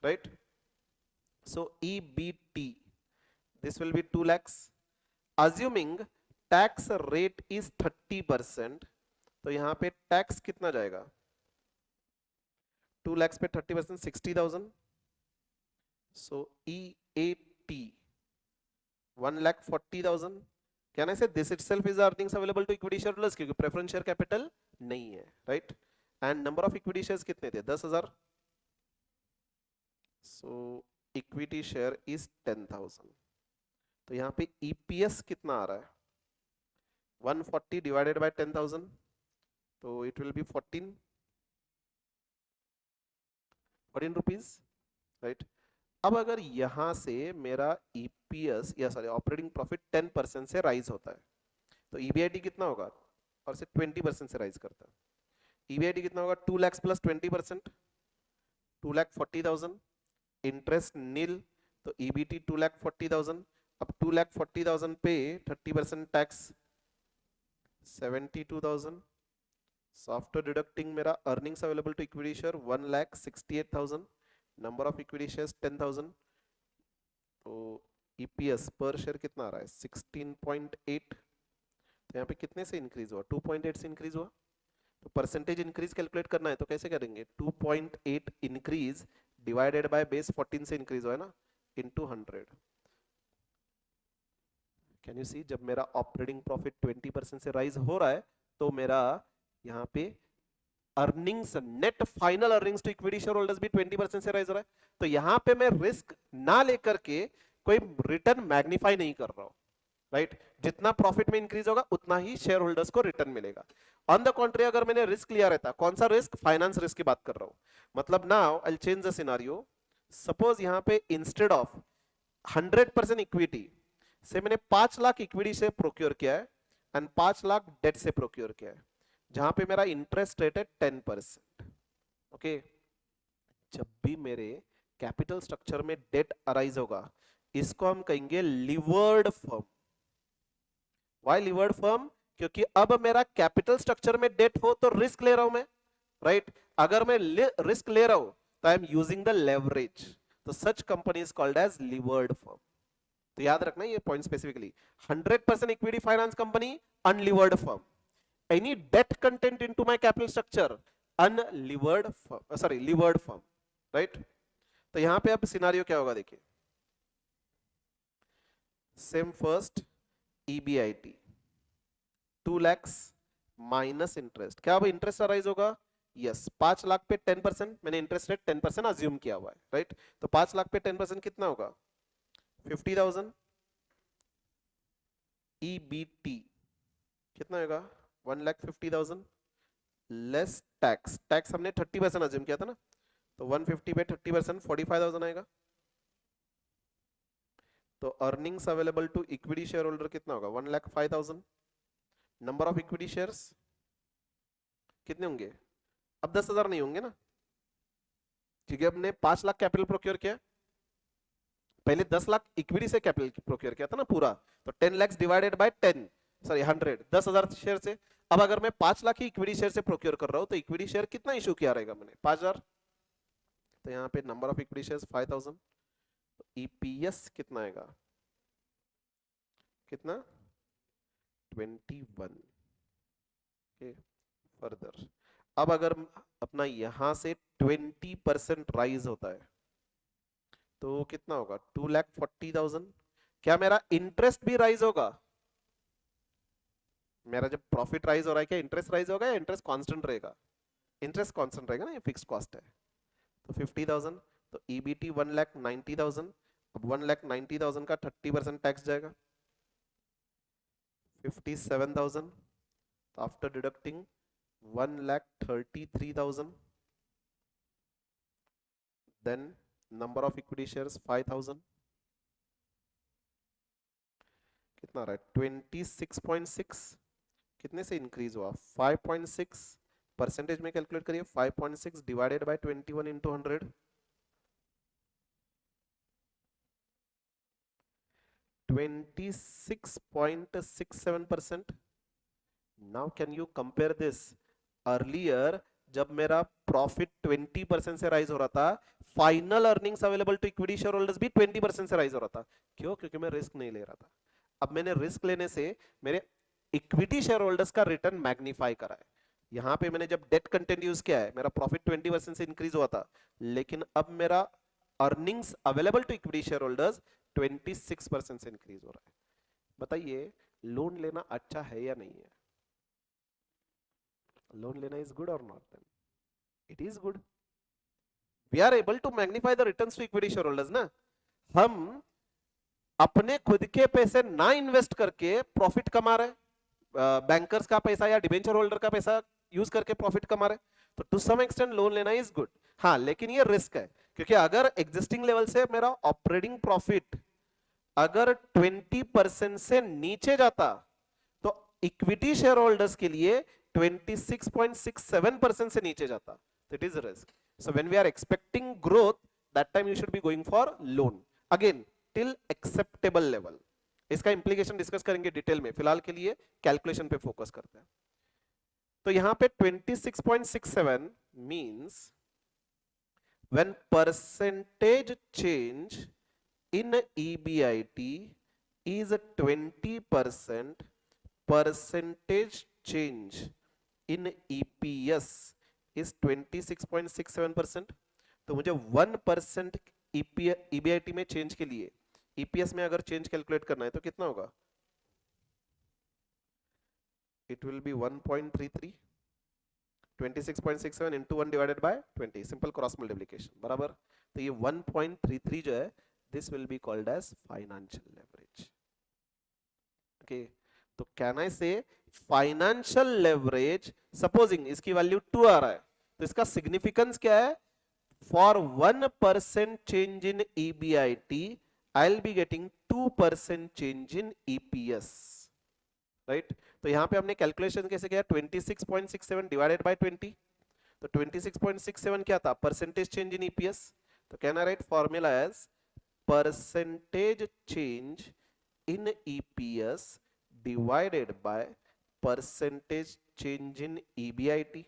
right? So EBT this will B 2 lakhs. Assuming tax rate is 30%, तो यहां पे टैक्स कितना जाएगा? 2 lakhs पे 30% 60,000. सो EAT 1,40,000. Can I say this itself is earnings available to equity shareholders? क्योंकि प्रेफरेंस शेयर कैपिटल नहीं है, right? And number of equity shares कितने थे? 10,000. सो इक्विटी शेयर इज 10,000. तो यहाँ पे EPS कितना आ रहा है? 140 डिवाइडेड बाय 10,000, तो it will B 14 rupees, right? अब अगर यहां से मेरा EPS या सॉरी ऑपरेटिंग प्रॉफिट 10% से राइज होता है तो EBIT कितना होगा? और से 20% से राइज करता है, EBIT कितना होगा? 2 lakhs प्लस 20%, 2,40,000. इंटरेस्ट नील, तो EBT 2,40,000. अब 2,40,000 पे 30% टैक्स 72,000. So after deducting मेरा earnings available to equity share 1,68,000, number of equity shares 10,000, तो EPS पर शेयर कितना आ रहा है 16.8. तो यहाँ पे कितने से इंक्रीज हुआ 2.8 से इंक्रीज हुआ. तो परसेंटेज इंक्रीज कैलकुलेट करना है तो कैसे करेंगे 2.8 इंक्रीज डिवाइडेड बाय बेस 14 से इंक्रीज हुआ है ना इनटू 100. कैन यू सी जब मेरा ऑपरेटिंग प्रॉफिट 20% से राइज हो रहा है तो मेरा यहाँ पे earnings net final earnings to equity share holders भी 20% से राइज हो रहा है. तो यहाँ पे मैं रिस्क ना लेकर के कोई रिटर्न मैग्नीफाई नहीं कर रहा हूं राइट. जितना प्रॉफिट में इंक्रीज होगा उतना ही शेयर होल्डर्स को रिटर्न मिलेगा. ऑन द कॉन्ट्री अगर मैंने रिस्क लिया रहता, कौन सा रिस्क, फाइनेंस रिस्क की बात कर रहा हूं. मतलब now I will change the scenario. Suppose यहां पे इंस्टेड ऑफ 100% इक्विटी से मैंने 5 लाख इक्विटी से प्रोक्योर किया है एंड 5 लाख डेट से प्रोक्योर किया है, जहां पे मेरा इंटरेस्ट रेट है 10%. ओके. जब भी मेरे कैपिटल स्ट्रक्चर में डेट अराइज होगा इसको हम कहेंगे levered firm. Why levered firm? क्योंकि अब मेरा कैपिटल स्ट्रक्चर में डेट हो तो रिस्क ले रहा हूं मैं राइट. अगर मैं रिस्क ले रहा हूं तो I am using the leverage. तो such company is called as levered firm. तो याद रखना ये point specifically. 100% equity finance company unlevered firm. Any debt content into my capital structure unlevered firm, sorry levered firm right. तो यहां पे अब scenario क्या होगा देखिए. Same first EBIT 2 lakhs minus interest. क्या अब इंटरेस्ट अराइज होगा? यस. 5 लाख पे 10%, मैंने इंटरेस्ट रेट 10% अज्यूम किया हुआ है राइट. तो 5 लाख पे 10% कितना होगा 50,000. EBT कितना होगा 1,50,000 लेस टैक्स. टैक्स हमने 30% अज्यूम किया था ना, तो 150 पे 30% 45,000 आएगा. तो earnings available to equity share holder कितना होगा 1,05,000. नंबर ऑफ इक्विटी शेयर्स कितने होंगे? अब 10,000 नहीं होंगे ना, क्योंकि हमने 5 लाख कैपिटल प्रोक्योर किया. पहले 10 लाख इक्विटी से कैपिटल प्रोक्योर किया था ना पूरा. तो 10 lakh divided by 10, sorry 100, 10,000 share से. अब अगर मैं 5 लाख ही इक्विटी शेयर से प्रोक्योर कर रहा हूं तो इक्विटी शेयर कितना इशू किया रहेगा मैंने 5,000. तो यहाँ पे नंबर ऑफ इक्विटी शेयर्स 5,000. तो EPS कितना आएगा, कितना 21. ओके. फर्दर अब अगर अपना यहां से 20% राइज होता है तो कितना होगा 2,40,000. क्या मेरा इंटरेस्ट भी राइज होगा? मेरा जब प्रॉफिट राइज हो रहा है क्या इंटरेस्ट राइज होगा या इंटरेस्ट कांस्टेंट रहेगा? इंटरेस्ट कांस्टेंट रहेगा ना, ये फिक्स्ड कॉस्ट है. तो 50,000. तो EBT 1,90,000. अब 1,90,000 का 30% टैक्स जाएगा 57,000. तो after deducting 1,33,000. Then number of equity shares 5,000. कितना रहा है 26.6. कितने से इंक्रीज हुआ 5.6. परसेंटेज में कैलकुलेट करिए 5.6 divided by 21 into 100. 26.67%. Now can you compare this? Earlier जब मेरा प्रॉफिट 20% से राइज हो रहा था, final earnings available to equity share holders भी 20% से राइज हो रहा था. क्यों? क्योंकि मैं रिस्क नहीं ले रहा था. अब मैंने रिस्क लेने से मेरे इक्विटी शेयर होल्डर्स का रिटर्न मैग्नीफाई करा है. यहां पे मैंने जब डेट कंटेंट यूज किया है मेरा प्रॉफिट 20% से इंक्रीज हुआ था, लेकिन अब मेरा earnings available to equity share holders 26% से इंक्रीज हो रहा है. बताइए लोन लेना अच्छा है या नहीं है? लोन लेना इज गुड और not? Then it is good. We are able to magnify the returns to equity share holders ना. हम अपने खुद के पैसे ना इन्वेस्ट करके प्रॉफिट कमा रहे, बैंकर्स का पैसा या डिबेंचर होल्डर का पैसा यूज करके प्रॉफिट कमा रहे. तो टू सम एक्सटेंट लोन लेना इज गुड. हाँ, लेकिन ये रिस्क है, क्योंकि अगर एग्जिस्टिंग लेवल से मेरा ऑपरेटिंग प्रॉफिट अगर 20% से नीचे जाता तो इक्विटी शेयर होल्डर्स के लिए 26.67% से नीचे जाता. तो it is risk. So when we are expecting growth, that time you should be going for loan. Again till acceptable level. इसका इंप्लीकेशन डिस्कस करेंगे डिटेल में, फिलहाल के लिए कैलकुलेशन पे फोकस करते हैं। तो यहां पे 26.67 means when percentage change in EBIT is 20%, percentage change in EPS is 26.67%। तो मुझे 1% EBIT में चेंज के लिए EPS में अगर चेंज कैलकुलेट करना है तो कितना होगा? It will be 1.33, 26.67 into 1 divided by 20, simple cross multiplication, बराबर। तो ये 1.33 जो है, this will be called as financial leverage. Okay, तो can I say financial leverage, supposing इसकी वैल्यू 2 आ रहा है, तो इसका सिग्निफिकेंस क्या है? For 1% change in EBIT I will be getting 2% change in EPS, right. तो यहां पे हमने कैलकुलेशन कैसे किया? 26.67 डिवाइडेड बाय 20, तो 26.67 क्या था? Percentage change in EPS। तो can I write formula as percentage change in EPS divided by percentage change in EBIT।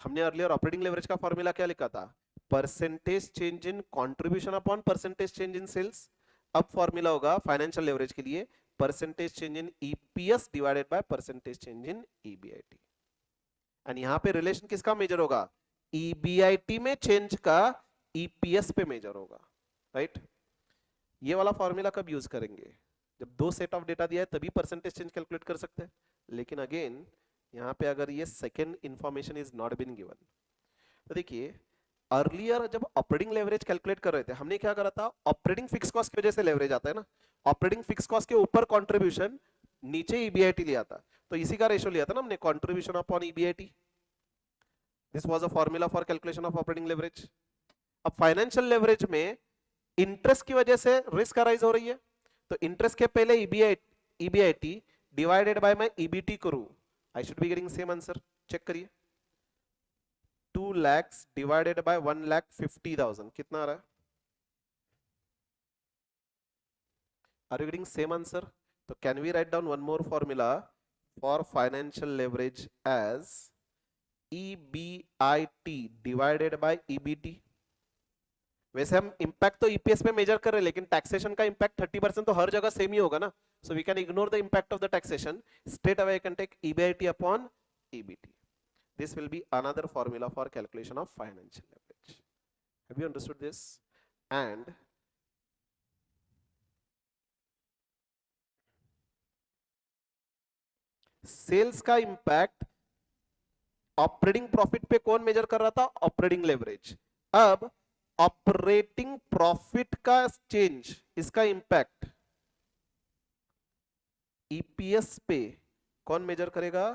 हमने अर्लियर ऑपरेटिंग लेवरेज का फॉर्मूला क्या लिखा था? Percentage change in contribution upon percentage change in sales. अब formula होगा financial leverage के लिए percentage change in EPS divided by percentage change in EBIT। And यहां पे रिलेशन किसका मेजर होगा? EBIT में चेंज का EPS पे मेजर होगा, राइट। ये वाला फॉर्मूला कब यूज करेंगे? जब दो सेट ऑफ डेटा दिया है तभी परसेंटेज चेंज कैलकुलेट कर सकते हैं। लेकिन अगेन यहां पे अगर ये second information is not been given, तो देखिए अर्लियर जब ऑपरेटिंग लेवरेज कैलकुलेट कर रहे थे हमने क्या करा था? ऑपरेटिंग फिक्स कॉस्ट की वजह से लेवरेज आता है ना, ऑपरेटिंग फिक्स कॉस्ट के ऊपर कंट्रीब्यूशन, नीचे EBIT लिया था, तो इसी का रेशियो लिया था ना हमने, contribution upon EBIT। This was a formula for calculation of operating leverage. अब फाइनेंशियल लेवरेज में इंटरेस्ट की वजह से रिस्क अराइज हो रही है, तो इंटरेस्ट के पहले EBIT डिवाइडेड बाय मैं EBT करूं, I should be getting same answer. Check करिए, 2 lakhs डिवाइडेड बाय 1,50,000 कितना आ रहा है? Are you getting same answer? तो can we write down one more formula for financial leverage as EBIT divided by EBT। वैसे हम impact तो EPS में मेजर कर रहे हैं, लेकिन टैक्सेशन का इंपैक्ट 30% तो हर जगह सेम ही होगा ना, so we can ignore the impact of the taxation, straight away I can take EBIT upon EBT। This will be another formula for calculation of financial leverage. Have you understood this? And sales का impact operating profit पे कौन measure कर रहा था? Operating leverage. अब operating profit का change, इसका impact EPS पे कौन मेजर करेगा?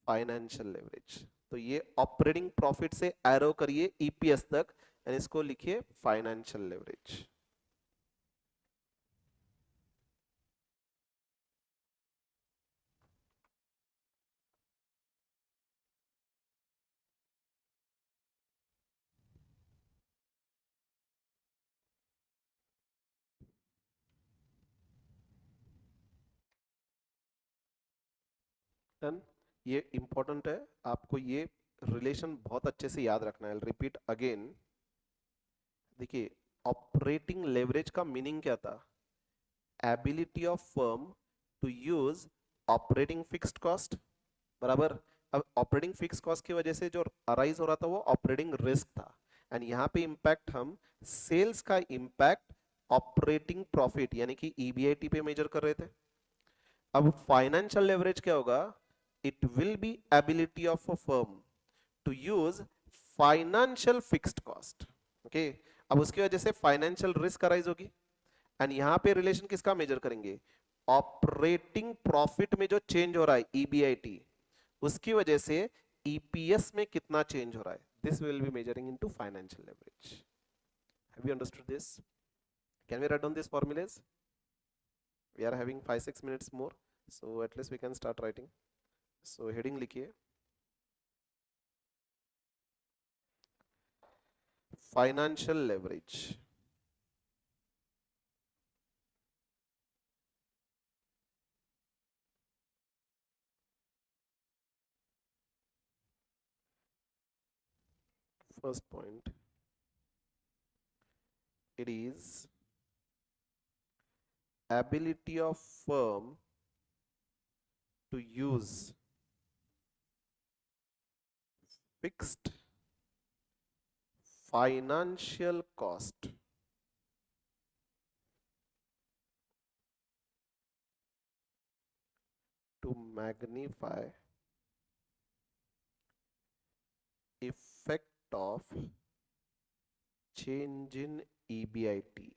Financial leverage. तो ये ऑपरेटिंग प्रॉफिट से एरो करिए EPS तक, और इसको लिखिए फाइनेंशियल लेवरेज। डन। ये इंपॉर्टेंट है, आपको ये रिलेशन बहुत अच्छे से याद रखना है। रिपीट अगेन, देखिए ऑपरेटिंग लेवरेज का मीनिंग क्या था? Ability of firm to use operating fixed cost, बराबर। अब ऑपरेटिंग फिक्स कॉस्ट की वजह से जो अराइज हो रहा था वो ऑपरेटिंग रिस्क था, एंड यहाँ पे इंपैक्ट हम सेल्स का इंपैक्ट ऑपरेटिंग प्रॉफिट यानी कि EBIT पे मेजर कर रहे थे। अब फाइनेंशियल लेवरेज क्या होगा? It will be ability of a firm to use financial fixed cost. Okay, अब उसकी वजह से फाइनेंशियल रिस्क अराइज होगी, एंड यहां पे रिलेशन किसका मेजर करेंगे? ऑपरेटिंग प्रॉफिट में जो चेंज हो रहा है EBIT, उसकी वजह से EPS में कितना चेंज हो रहा है, this will be measuring into financial leverage. Have you understood this? Can we write down this formulas? we are having 5-6 minutes more, so at least we can start writing. So heading लिखिए financial leverage. first point, it is ability of firm to use fixed financial cost to magnify effect of change in EBIT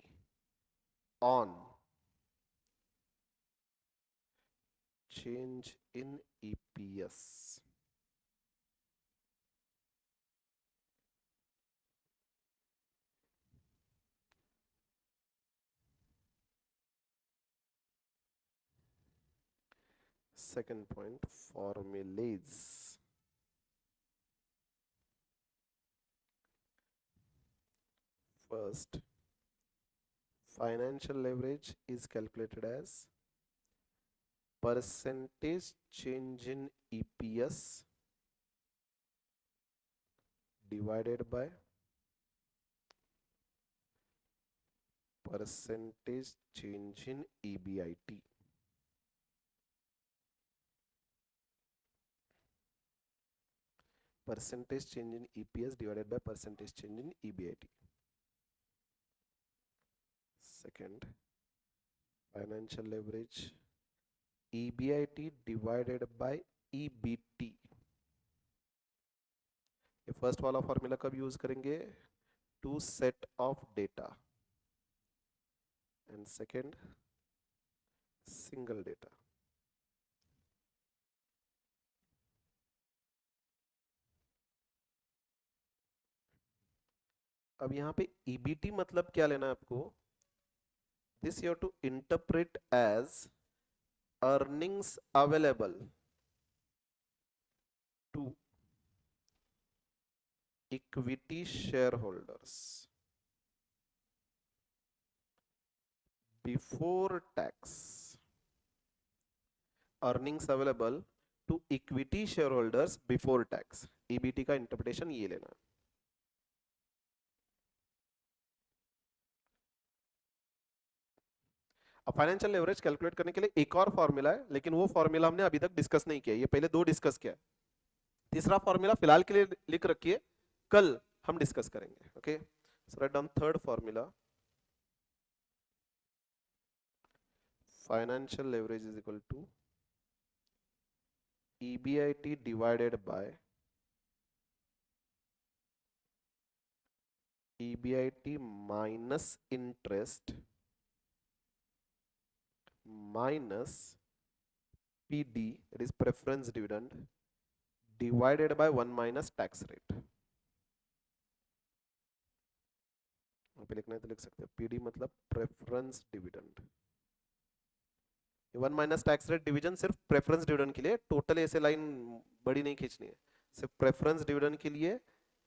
on change in EPS. Second point, formulas. First, financial leverage is calculated as percentage change in EPS divided by percentage change in EBIT. Percentage change in EPS divided by percentage change in EBIT. Second, financial leverage EBIT divided by EBT. ये first वाला formula कब use करेंगे? Two set of data, and second single data. अब यहाँ पे EBT मतलब क्या लेना है आपको? This you have to interpret as earnings available to equity shareholders before tax. earnings available to equity shareholders before tax. EBT का इंटरप्रिटेशन ये लेना है. अब फाइनेंशियल लेवरेज कैलकुलेट करने के लिए एक और फॉर्मूला है, लेकिन वो फॉर्मूला हमने अभी तक डिस्कस नहीं किया. ये पहले दो डिस्कस किया. तीसरा फॉर्मूला फिलहाल के लिए लिख रखिए, कल हम डिस्कस करेंगे. Okay, so right down third formula. Financial leverage is equal to EBIT divided by EBIT minus interest minus PD, that is preference dividend, divided by 1 minus tax rate. यहाँ पे लिखना है तो लिख सकते हैं PD मतलब preference dividend. 1 minus tax rate division सिर्फ प्रेफरेंस डिविडेंड के लिए, टोटल ऐसे लाइन बड़ी नहीं खींचनी है, सिर्फ प्रेफरेंस डिविडेंड के लिए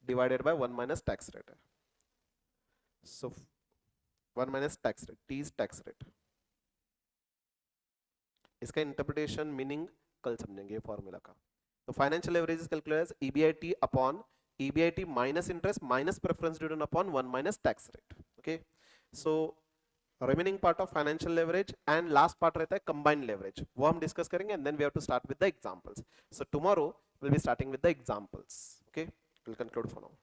divided by 1 minus tax rate है. So 1 minus tax rate, T is tax rate. इसका इंटरप्रिटेशन मीनिंग कल समझेंगे फॉर्मूला का. तो financial leverage is calculated as EBIT upon EBIT minus interest minus preference dividend upon 1 minus tax rate. Okay, so remaining part of financial leverage and last part रहता है combined leverage, वो हम discuss करेंगे and then we have to start with the examples. So tomorrow will be starting with the examples. Okay, will conclude for now.